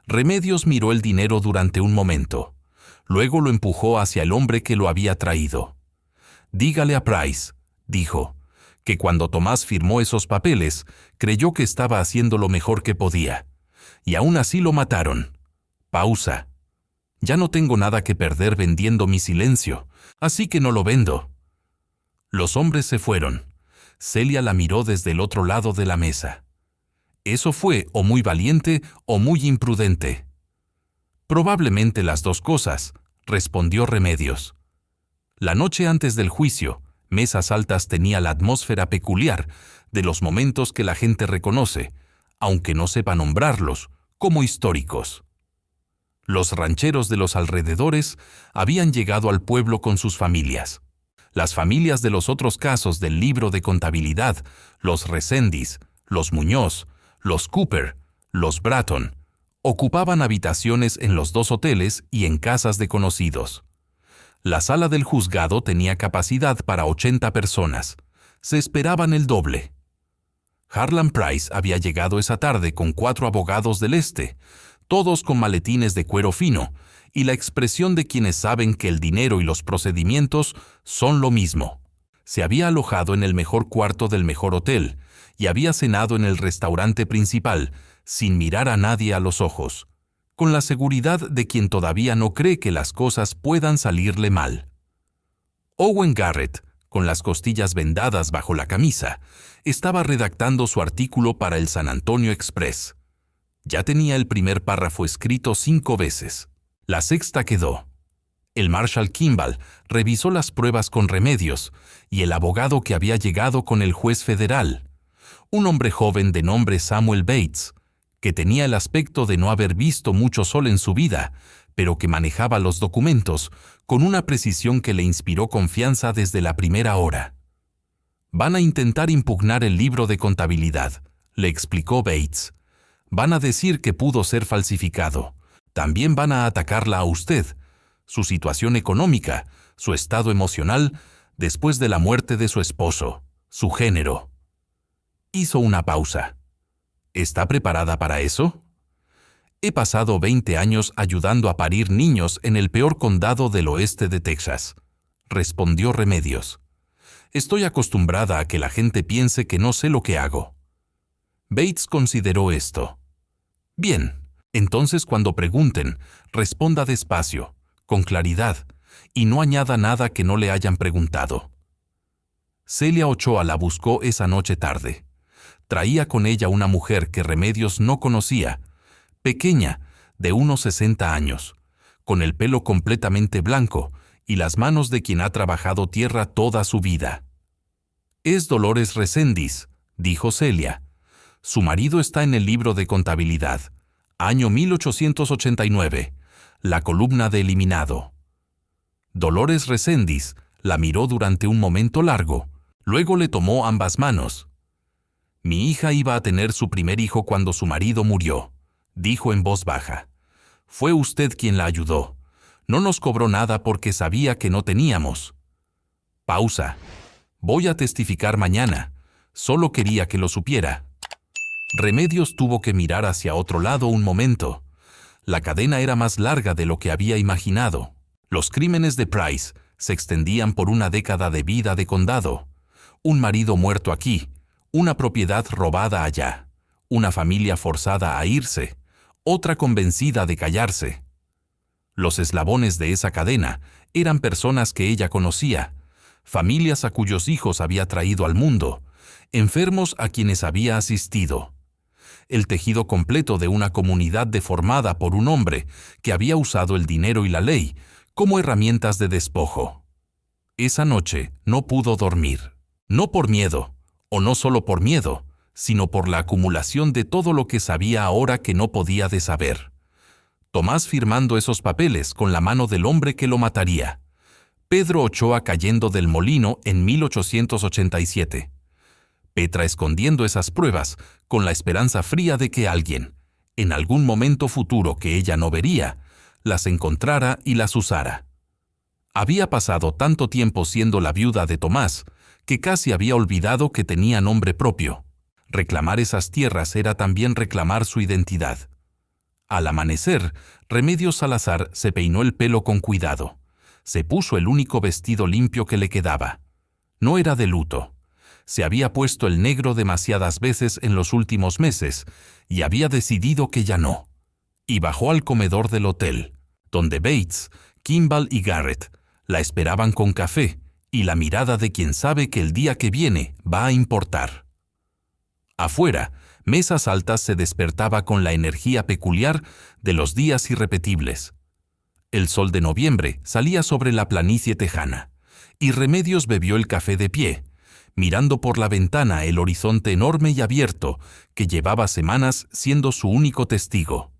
Remedios miró el dinero durante un momento. Luego lo empujó hacia el hombre que lo había traído. «Dígale a Price», dijo, «que cuando Tomás firmó esos papeles, creyó que estaba haciendo lo mejor que podía. Y aún así lo mataron». Pausa. «Ya no tengo nada que perder vendiendo mi silencio, así que no lo vendo». Los hombres se fueron. Celia la miró desde el otro lado de la mesa. Eso fue o muy valiente o muy imprudente. Probablemente las 2 cosas, respondió Remedios. La noche antes del juicio, Mesas Altas tenía la atmósfera peculiar de los momentos que la gente reconoce, aunque no sepa nombrarlos, como históricos. Los rancheros de los alrededores habían llegado al pueblo con sus familias. Las familias de los otros casos del libro de contabilidad, los Reséndiz, los Muñoz, los Cooper, los Bratton, ocupaban habitaciones en los 2 hoteles y en casas de conocidos. La sala del juzgado tenía capacidad para 80 personas. Se esperaban el doble. Harlan Price había llegado esa tarde con 4 abogados del este, todos con maletines de cuero fino, y la expresión de quienes saben que el dinero y los procedimientos son lo mismo. Se había alojado en el mejor cuarto del mejor hotel y había cenado en el restaurante principal, sin mirar a nadie a los ojos, con la seguridad de quien todavía no cree que las cosas puedan salirle mal. Owen Garrett, con las costillas vendadas bajo la camisa, estaba redactando su artículo para el San Antonio Express. Ya tenía el primer párrafo escrito 5 veces. La 6ª quedó. El Marshal Kimball revisó las pruebas con Remedios y el abogado que había llegado con el juez federal, un hombre joven de nombre Samuel Bates, que tenía el aspecto de no haber visto mucho sol en su vida, pero que manejaba los documentos con una precisión que le inspiró confianza desde la primera hora. «Van a intentar impugnar el libro de contabilidad», le explicó Bates. «Van a decir que pudo ser falsificado. También van a atacarla a usted. Su situación económica, su estado emocional, después de la muerte de su esposo, su género. Hizo una pausa. ¿Está preparada para eso? He pasado 20 años ayudando a parir niños en el peor condado del oeste de Texas, respondió Remedios. Estoy acostumbrada a que la gente piense que no sé lo que hago. Bates consideró esto. Bien, entonces cuando pregunten, responda despacio, con claridad, y no añada nada que no le hayan preguntado. Celia Ochoa la buscó esa noche tarde. Traía con ella una mujer que Remedios no conocía, pequeña, de unos 60 años, con el pelo completamente blanco y las manos de quien ha trabajado tierra toda su vida. «Es Dolores Reséndiz», dijo Celia. «Su marido está en el libro de contabilidad. Año 1889, la columna de eliminado». Dolores Reséndiz la miró durante un momento largo, luego le tomó ambas manos. «Mi hija iba a tener su primer hijo cuando su marido murió», dijo en voz baja. «Fue usted quien la ayudó. No nos cobró nada porque sabía que no teníamos». Pausa. «Voy a testificar mañana. Solo quería que lo supiera». Remedios tuvo que mirar hacia otro lado un momento. La cadena era más larga de lo que había imaginado. Los crímenes de Price se extendían por una década de vida de condado. Un marido muerto aquí, una propiedad robada allá, una familia forzada a irse, otra convencida de callarse. Los eslabones de esa cadena eran personas que ella conocía, familias a cuyos hijos había traído al mundo, enfermos a quienes había asistido. El tejido completo de una comunidad deformada por un hombre que había usado el dinero y la ley como herramientas de despojo. Esa noche no pudo dormir. No por miedo, o no solo por miedo, sino por la acumulación de todo lo que sabía ahora que no podía de saber. Tomás firmando esos papeles con la mano del hombre que lo mataría. Pedro Ochoa cayendo del molino en 1887. Petra escondiendo esas pruebas con la esperanza fría de que alguien, en algún momento futuro que ella no vería, las encontrara y las usara. Había pasado tanto tiempo siendo la viuda de Tomás que casi había olvidado que tenía nombre propio. Reclamar esas tierras era también reclamar su identidad. Al amanecer, Remedios Salazar se peinó el pelo con cuidado. Se puso el único vestido limpio que le quedaba. No era de luto. Se había puesto el negro demasiadas veces en los últimos meses y había decidido que ya no. Y bajó al comedor del hotel, donde Bates, Kimball y Garrett la esperaban con café y la mirada de quien sabe que el día que viene va a importar. Afuera, Mesas Altas se despertaba con la energía peculiar de los días irrepetibles. El sol de noviembre salía sobre la planicie tejana, y Remedios bebió el café de pie, mirando por la ventana el horizonte enorme y abierto que llevaba semanas siendo su único testigo.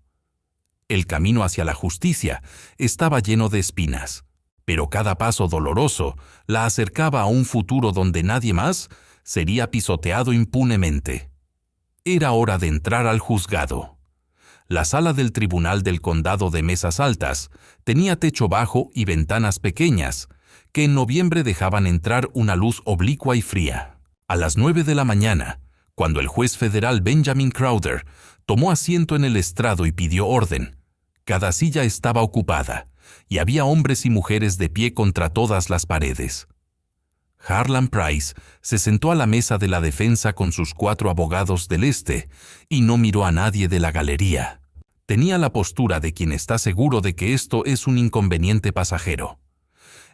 El camino hacia la justicia estaba lleno de espinas, pero cada paso doloroso la acercaba a un futuro donde nadie más sería pisoteado impunemente. Era hora de entrar al juzgado. La sala del Tribunal del Condado de Mesas Altas tenía techo bajo y ventanas pequeñas, que en noviembre dejaban entrar una luz oblicua y fría. A las 9 de la mañana, cuando el juez federal Benjamin Crowder tomó asiento en el estrado y pidió orden, cada silla estaba ocupada, y había hombres y mujeres de pie contra todas las paredes. Harlan Price se sentó a la mesa de la defensa con sus 4 abogados del este y no miró a nadie de la galería. Tenía la postura de quien está seguro de que esto es un inconveniente pasajero.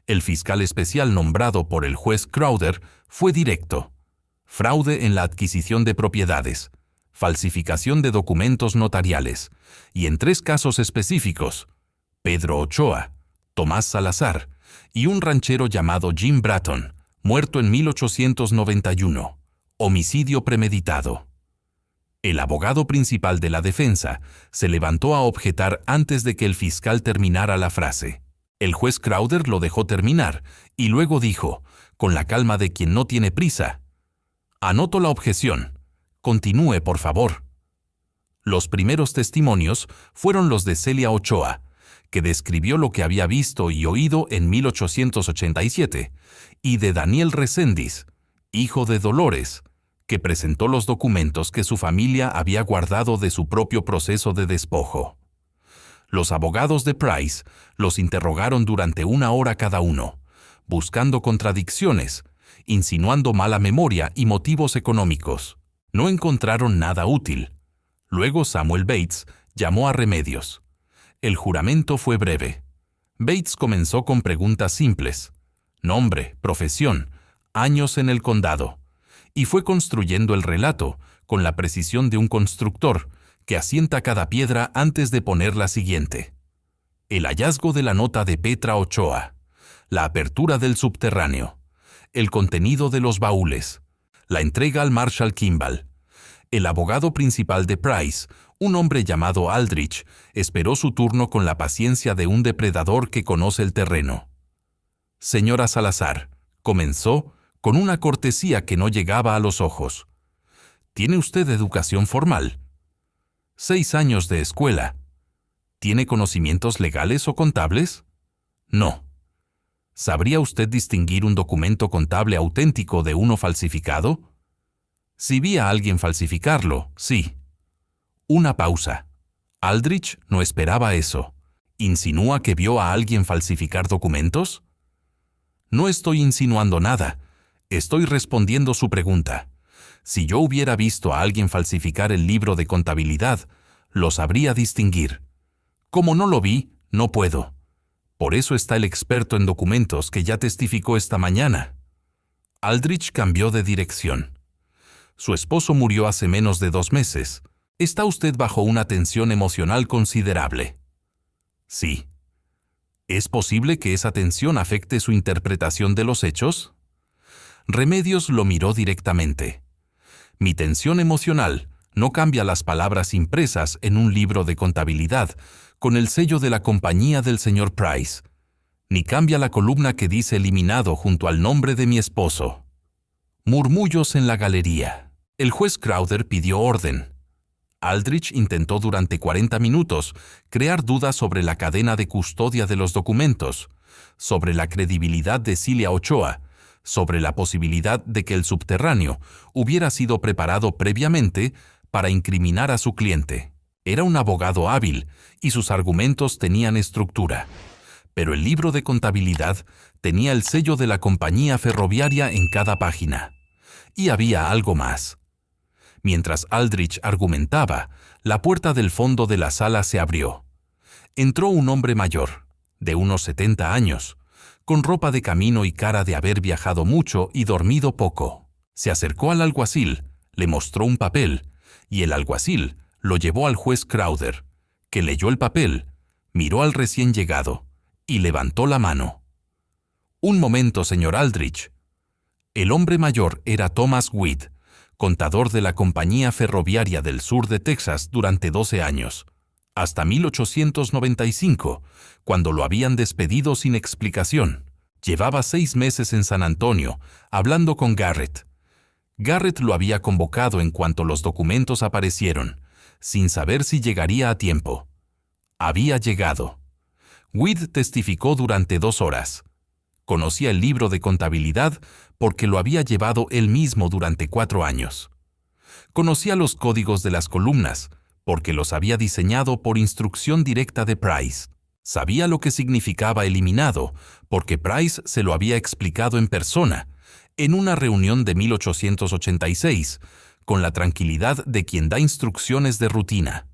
El fiscal especial nombrado por el juez Crowder fue directo. Fraude en la adquisición de propiedades, falsificación de documentos notariales, y en 3 casos específicos, Pedro Ochoa, Tomás Salazar y un ranchero llamado Jim Bratton, muerto en 1891, homicidio premeditado. El abogado principal de la defensa se levantó a objetar antes de que el fiscal terminara la frase. El juez Crowder lo dejó terminar y luego dijo, con la calma de quien no tiene prisa: «Anoto la objeción. Continúe, por favor». Los primeros testimonios fueron los de Celia Ochoa, que describió lo que había visto y oído en 1887, y de Daniel Reséndiz, hijo de Dolores, que presentó los documentos que su familia había guardado de su propio proceso de despojo. Los abogados de Price los interrogaron durante 1 hora cada uno, buscando contradicciones, insinuando mala memoria y motivos económicos. No encontraron nada útil. Luego Samuel Bates llamó a Remedios. El juramento fue breve. Bates comenzó con preguntas simples: nombre, profesión, años en el condado, y fue construyendo el relato con la precisión de un constructor que asienta cada piedra antes de poner la siguiente. El hallazgo de la nota de Petra Ochoa, la apertura del subterráneo, el contenido de los baúles, la entrega al Marshal Kimball. El abogado principal de Price, un hombre llamado Aldrich, esperó su turno con la paciencia de un depredador que conoce el terreno. Señora Salazar, comenzó con una cortesía que no llegaba a los ojos. ¿Tiene usted educación formal? 6 años de escuela. ¿Tiene conocimientos legales o contables? No. ¿Sabría usted distinguir un documento contable auténtico de uno falsificado? Si vi a alguien falsificarlo, sí. Una pausa. Aldrich no esperaba eso. ¿Insinúa que vio a alguien falsificar documentos? No estoy insinuando nada. Estoy respondiendo su pregunta. Si yo hubiera visto a alguien falsificar el libro de contabilidad, lo sabría distinguir. Como no lo vi, no puedo. Por eso está el experto en documentos que ya testificó esta mañana. Aldrich cambió de dirección. Su esposo murió hace menos de 2 meses. ¿Está usted bajo una tensión emocional considerable? Sí. ¿Es posible que esa tensión afecte su interpretación de los hechos? Remedios lo miró directamente. Mi tensión emocional no cambia las palabras impresas en un libro de contabilidad con el sello de la compañía del señor Price, ni cambia la columna que dice eliminado junto al nombre de mi esposo. Murmullos en la galería. El juez Crowder pidió orden. Aldrich intentó durante 40 minutos crear dudas sobre la cadena de custodia de los documentos, sobre la credibilidad de Cilia Ochoa, sobre la posibilidad de que el subterráneo hubiera sido preparado previamente para incriminar a su cliente. Era un abogado hábil y sus argumentos tenían estructura, pero el libro de contabilidad tenía el sello de la compañía ferroviaria en cada página. Y había algo más. Mientras Aldrich argumentaba, la puerta del fondo de la sala se abrió. Entró un hombre mayor, de unos 70 años, con ropa de camino y cara de haber viajado mucho y dormido poco. Se acercó al alguacil, le mostró un papel, y el alguacil lo llevó al juez Crowder, que leyó el papel, miró al recién llegado y levantó la mano. «Un momento, señor Aldrich». El hombre mayor era Thomas Weed, contador de la Compañía Ferroviaria del Sur de Texas durante 12 años, hasta 1895, cuando lo habían despedido sin explicación. Llevaba 6 meses en San Antonio, hablando con Garrett. Garrett lo había convocado en cuanto los documentos aparecieron, sin saber si llegaría a tiempo. Había llegado. Weed testificó durante 2 horas. Conocía el libro de contabilidad porque lo había llevado él mismo durante 4 años. Conocía los códigos de las columnas porque los había diseñado por instrucción directa de Price. Sabía lo que significaba eliminado porque Price se lo había explicado en persona, en una reunión de 1886, con la tranquilidad de quien da instrucciones de rutina.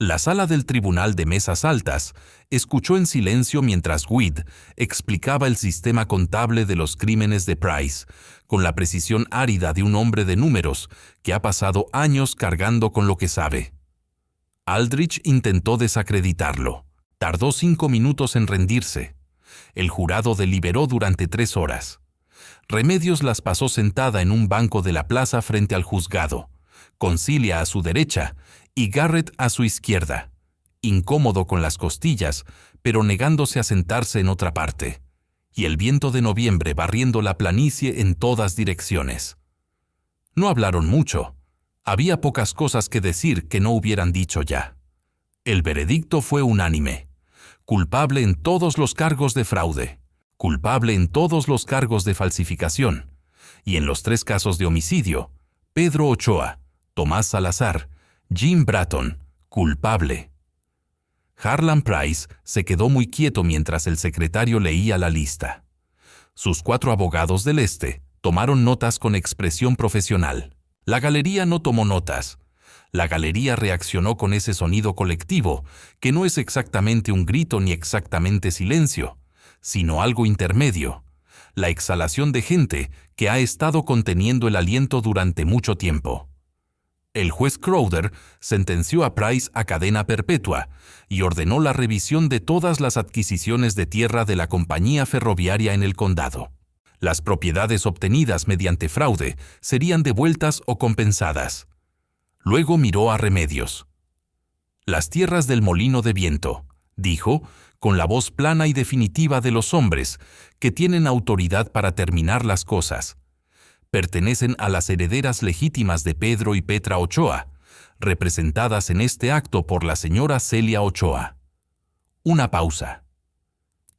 La sala del tribunal de mesas altas escuchó en silencio mientras Weed explicaba el sistema contable de los crímenes de Price, con la precisión árida de un hombre de números que ha pasado años cargando con lo que sabe. Aldrich intentó desacreditarlo. Tardó 5 minutos en rendirse. El jurado deliberó durante 3 horas. Remedios las pasó sentada en un banco de la plaza frente al juzgado, con Cilia a su derecha y Garrett a su izquierda, incómodo con las costillas, pero negándose a sentarse en otra parte, y el viento de noviembre barriendo la planicie en todas direcciones. No hablaron mucho. Había pocas cosas que decir que no hubieran dicho ya. El veredicto fue unánime. culpable en todos los cargos de fraude, culpable en todos los cargos de falsificación, y en los 3 casos de homicidio, Pedro Ochoa, Tomás Salazar, Jim Bratton, culpable. Harlan Price se quedó muy quieto mientras el secretario leía la lista. Sus 4 abogados del este tomaron notas con expresión profesional. La galería no tomó notas. La galería reaccionó con ese sonido colectivo, que no es exactamente un grito ni exactamente silencio, sino algo intermedio, la exhalación de gente que ha estado conteniendo el aliento durante mucho tiempo. El juez Crowder sentenció a Price a cadena perpetua y ordenó la revisión de todas las adquisiciones de tierra de la compañía ferroviaria en el condado. Las propiedades obtenidas mediante fraude serían devueltas o compensadas. Luego miró a Remedios. «Las tierras del molino de viento», dijo, con la voz plana y definitiva de los hombres que tienen autoridad para terminar las cosas, pertenecen a las herederas legítimas de Pedro y Petra Ochoa, representadas en este acto por la señora Celia Ochoa. Una pausa.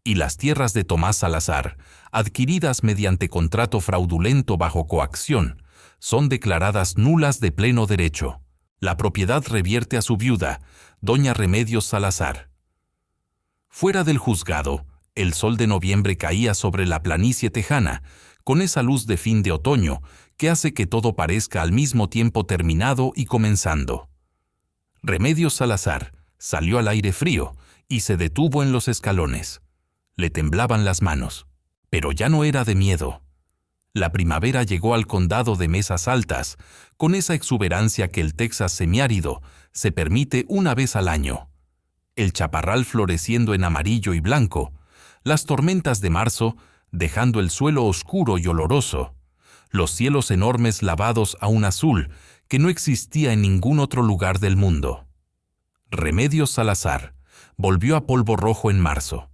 Y las tierras de Tomás Salazar, adquiridas mediante contrato fraudulento bajo coacción, son declaradas nulas de pleno derecho. La propiedad revierte a su viuda, doña Remedios Salazar. Fuera del juzgado, el sol de noviembre caía sobre la planicie tejana, con esa luz de fin de otoño que hace que todo parezca al mismo tiempo terminado y comenzando. Remedios Salazar salió al aire frío y se detuvo en los escalones. Le temblaban las manos, pero ya no era de miedo. La primavera llegó al condado de Mesas Altas, con esa exuberancia que el Texas semiárido se permite una vez al año. El chaparral floreciendo en amarillo y blanco, las tormentas de marzo dejando el suelo oscuro y oloroso, los cielos enormes lavados a un azul que no existía en ningún otro lugar del mundo. Remedios Salazar volvió a Polvo Rojo en marzo,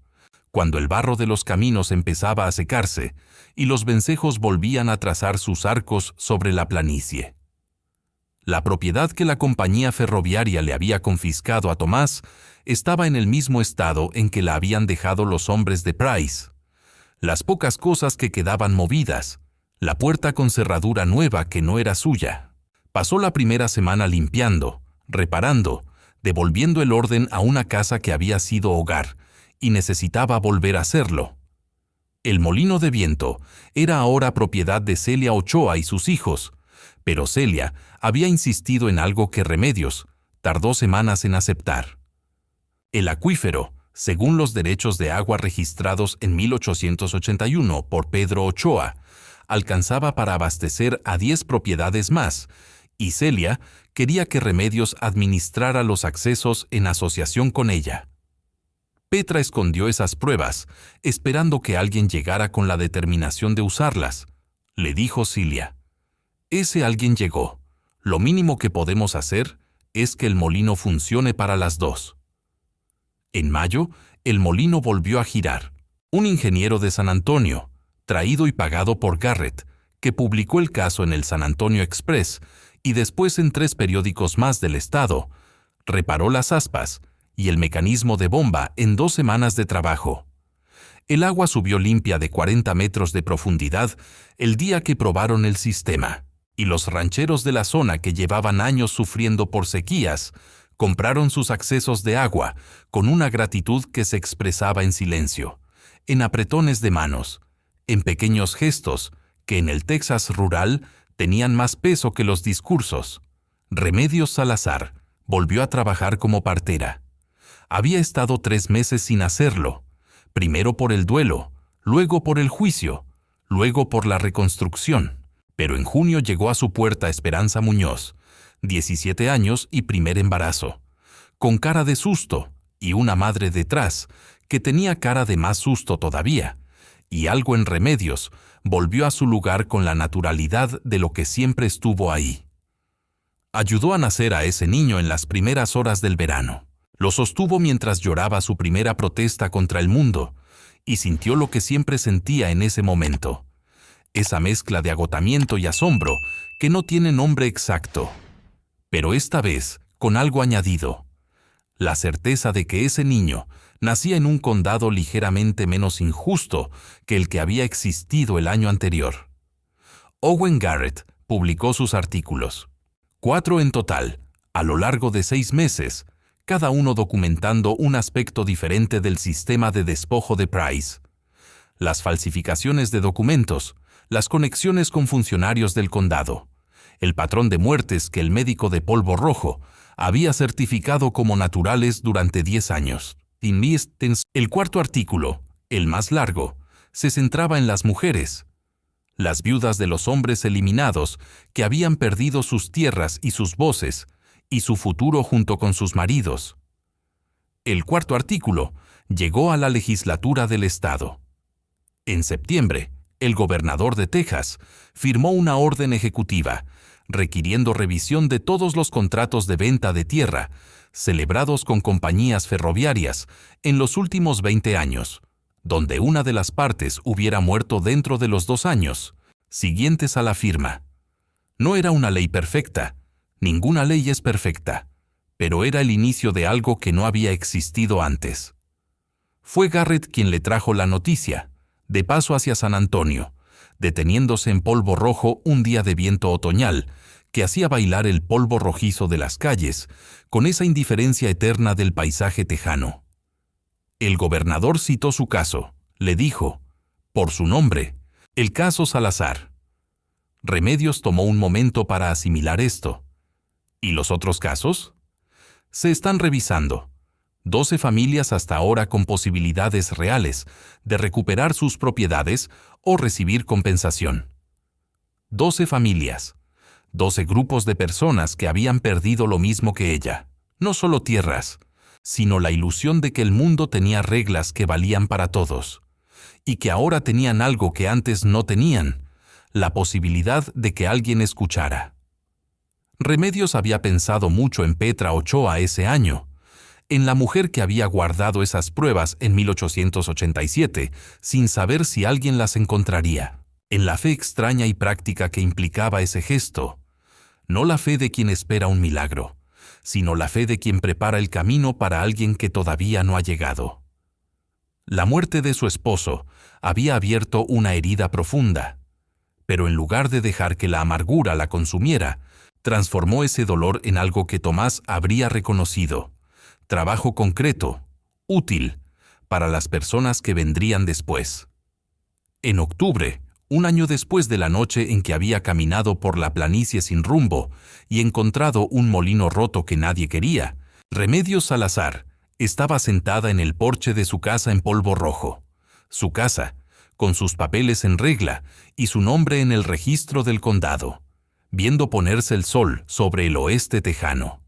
cuando el barro de los caminos empezaba a secarse y los vencejos volvían a trazar sus arcos sobre la planicie. La propiedad que la compañía ferroviaria le había confiscado a Tomás estaba en el mismo estado en que la habían dejado los hombres de Price. Las pocas cosas que quedaban movidas, la puerta con cerradura nueva que no era suya. Pasó la primera semana limpiando, reparando, devolviendo el orden a una casa que había sido hogar y necesitaba volver a hacerlo. El molino de viento era ahora propiedad de Celia Ochoa y sus hijos, pero Celia había insistido en algo que Remedios tardó semanas en aceptar. El acuífero, según los derechos de agua registrados en 1881 por Pedro Ochoa, alcanzaba para abastecer a 10 propiedades más, y Celia quería que Remedios administrara los accesos en asociación con ella. Petra escondió esas pruebas, esperando que alguien llegara con la determinación de usarlas. Le dijo Celia. Ese alguien llegó. Lo mínimo que podemos hacer es que el molino funcione para las dos. En mayo, el molino volvió a girar. Un ingeniero de San Antonio, traído y pagado por Garrett, que publicó el caso en el San Antonio Express y después en 3 periódicos más del estado, reparó las aspas y el mecanismo de bomba en 2 semanas de trabajo. El agua subió limpia de 40 metros de profundidad el día que probaron el sistema, y los rancheros de la zona que llevaban años sufriendo por sequías compraron sus accesos de agua con una gratitud que se expresaba en silencio, en apretones de manos, en pequeños gestos que en el Texas rural tenían más peso que los discursos. Remedios Salazar volvió a trabajar como partera. Había estado 3 meses sin hacerlo, primero por el duelo, luego por el juicio, luego por la reconstrucción. Pero en junio llegó a su puerta Esperanza Muñoz, 17 años y primer embarazo, con cara de susto y una madre detrás que tenía cara de más susto todavía, y algo en Remedios volvió a su lugar con la naturalidad de lo que siempre estuvo ahí. Ayudó a nacer a ese niño en las primeras horas del verano. Lo sostuvo mientras lloraba su primera protesta contra el mundo, y sintió lo que siempre sentía en ese momento. Esa mezcla de agotamiento y asombro que no tiene nombre exacto, pero esta vez con algo añadido. La certeza de que ese niño nacía en un condado ligeramente menos injusto que el que había existido el año anterior. Owen Garrett publicó sus artículos, 4 en total, a lo largo de 6 meses, cada uno documentando un aspecto diferente del sistema de despojo de Price. Las falsificaciones de documentos, las conexiones con funcionarios del condado, el patrón de muertes que el médico de polvo rojo había certificado como naturales durante 10 años. El cuarto artículo, el más largo, se centraba en las mujeres, las viudas de los hombres eliminados que habían perdido sus tierras y sus voces, y su futuro junto con sus maridos. El cuarto artículo llegó a la legislatura del estado. En septiembre, el gobernador de Texas firmó una orden ejecutiva requiriendo revisión de todos los contratos de venta de tierra celebrados con compañías ferroviarias en los últimos 20 años, donde una de las partes hubiera muerto dentro de los 2 años siguientes a la firma. No era una ley perfecta, ninguna ley es perfecta, pero era el inicio de algo que no había existido antes. Fue Garrett quien le trajo la noticia, de paso hacia San Antonio, deteniéndose en Polvo Rojo un día de viento otoñal que hacía bailar el polvo rojizo de las calles con esa indiferencia eterna del paisaje tejano. El gobernador citó su caso, le dijo, por su nombre, el caso Salazar. Remedios tomó un momento para asimilar esto. ¿Y los otros casos? Se están revisando. 12 familias hasta ahora con posibilidades reales de recuperar sus propiedades o recibir compensación. 12 familias, 12 grupos de personas que habían perdido lo mismo que ella, no solo tierras, sino la ilusión de que el mundo tenía reglas que valían para todos, y que ahora tenían algo que antes no tenían, la posibilidad de que alguien escuchara. Remedios había pensado mucho en Petra Ochoa ese año, en la mujer que había guardado esas pruebas en 1887, sin saber si alguien las encontraría, en la fe extraña y práctica que implicaba ese gesto, no la fe de quien espera un milagro, sino la fe de quien prepara el camino para alguien que todavía no ha llegado. La muerte de su esposo había abierto una herida profunda, pero en lugar de dejar que la amargura la consumiera, transformó ese dolor en algo que Tomás habría reconocido: trabajo concreto, útil, para las personas que vendrían después. En octubre, un año después de la noche en que había caminado por la planicie sin rumbo y encontrado un molino roto que nadie quería, Remedios Salazar estaba sentada en el porche de su casa en Polvo Rojo. Su casa, con sus papeles en regla y su nombre en el registro del condado, viendo ponerse el sol sobre el oeste tejano.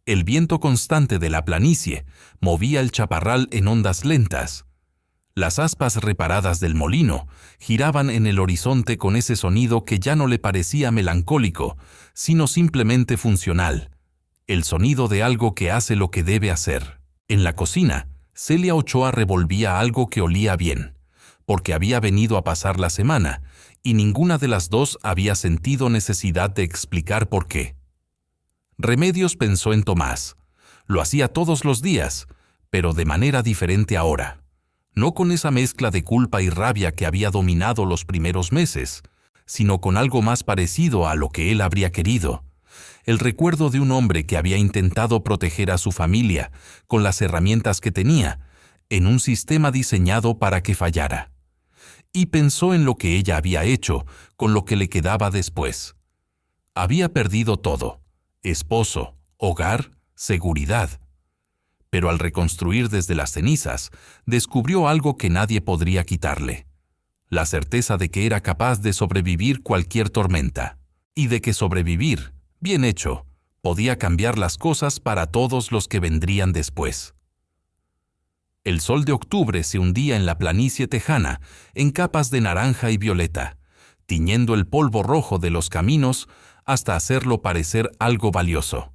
El viento constante de la planicie movía el chaparral en ondas lentas. Las aspas reparadas del molino giraban en el horizonte con ese sonido que ya no le parecía melancólico, sino simplemente funcional, el sonido de algo que hace lo que debe hacer. En la cocina, Celia Ochoa revolvía algo que olía bien, porque había venido a pasar la semana, y ninguna de las dos había sentido necesidad de explicar por qué. Remedios pensó en Tomás. Lo hacía todos los días, pero de manera diferente ahora. No con esa mezcla de culpa y rabia que había dominado los primeros meses, sino con algo más parecido a lo que él habría querido. El recuerdo de un hombre que había intentado proteger a su familia con las herramientas que tenía, en un sistema diseñado para que fallara. Y pensó en lo que ella había hecho con lo que le quedaba después. Había perdido todo: esposo, hogar, seguridad. Pero al reconstruir desde las cenizas, descubrió algo que nadie podría quitarle: la certeza de que era capaz de sobrevivir cualquier tormenta, y de que sobrevivir, bien hecho, podía cambiar las cosas para todos los que vendrían después. El sol de octubre se hundía en la planicie tejana en capas de naranja y violeta, tiñendo el polvo rojo de los caminos hasta hacerlo parecer algo valioso.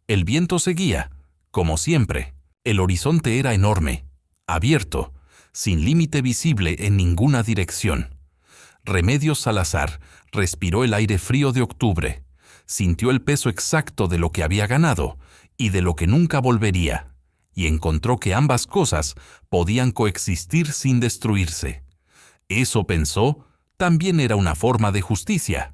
El viento seguía, como siempre. El horizonte era enorme, abierto, sin límite visible en ninguna dirección. Remedios Salazar respiró el aire frío de octubre, sintió el peso exacto de lo que había ganado y de lo que nunca volvería, y encontró que ambas cosas podían coexistir sin destruirse. Eso, pensó, también era una forma de justicia.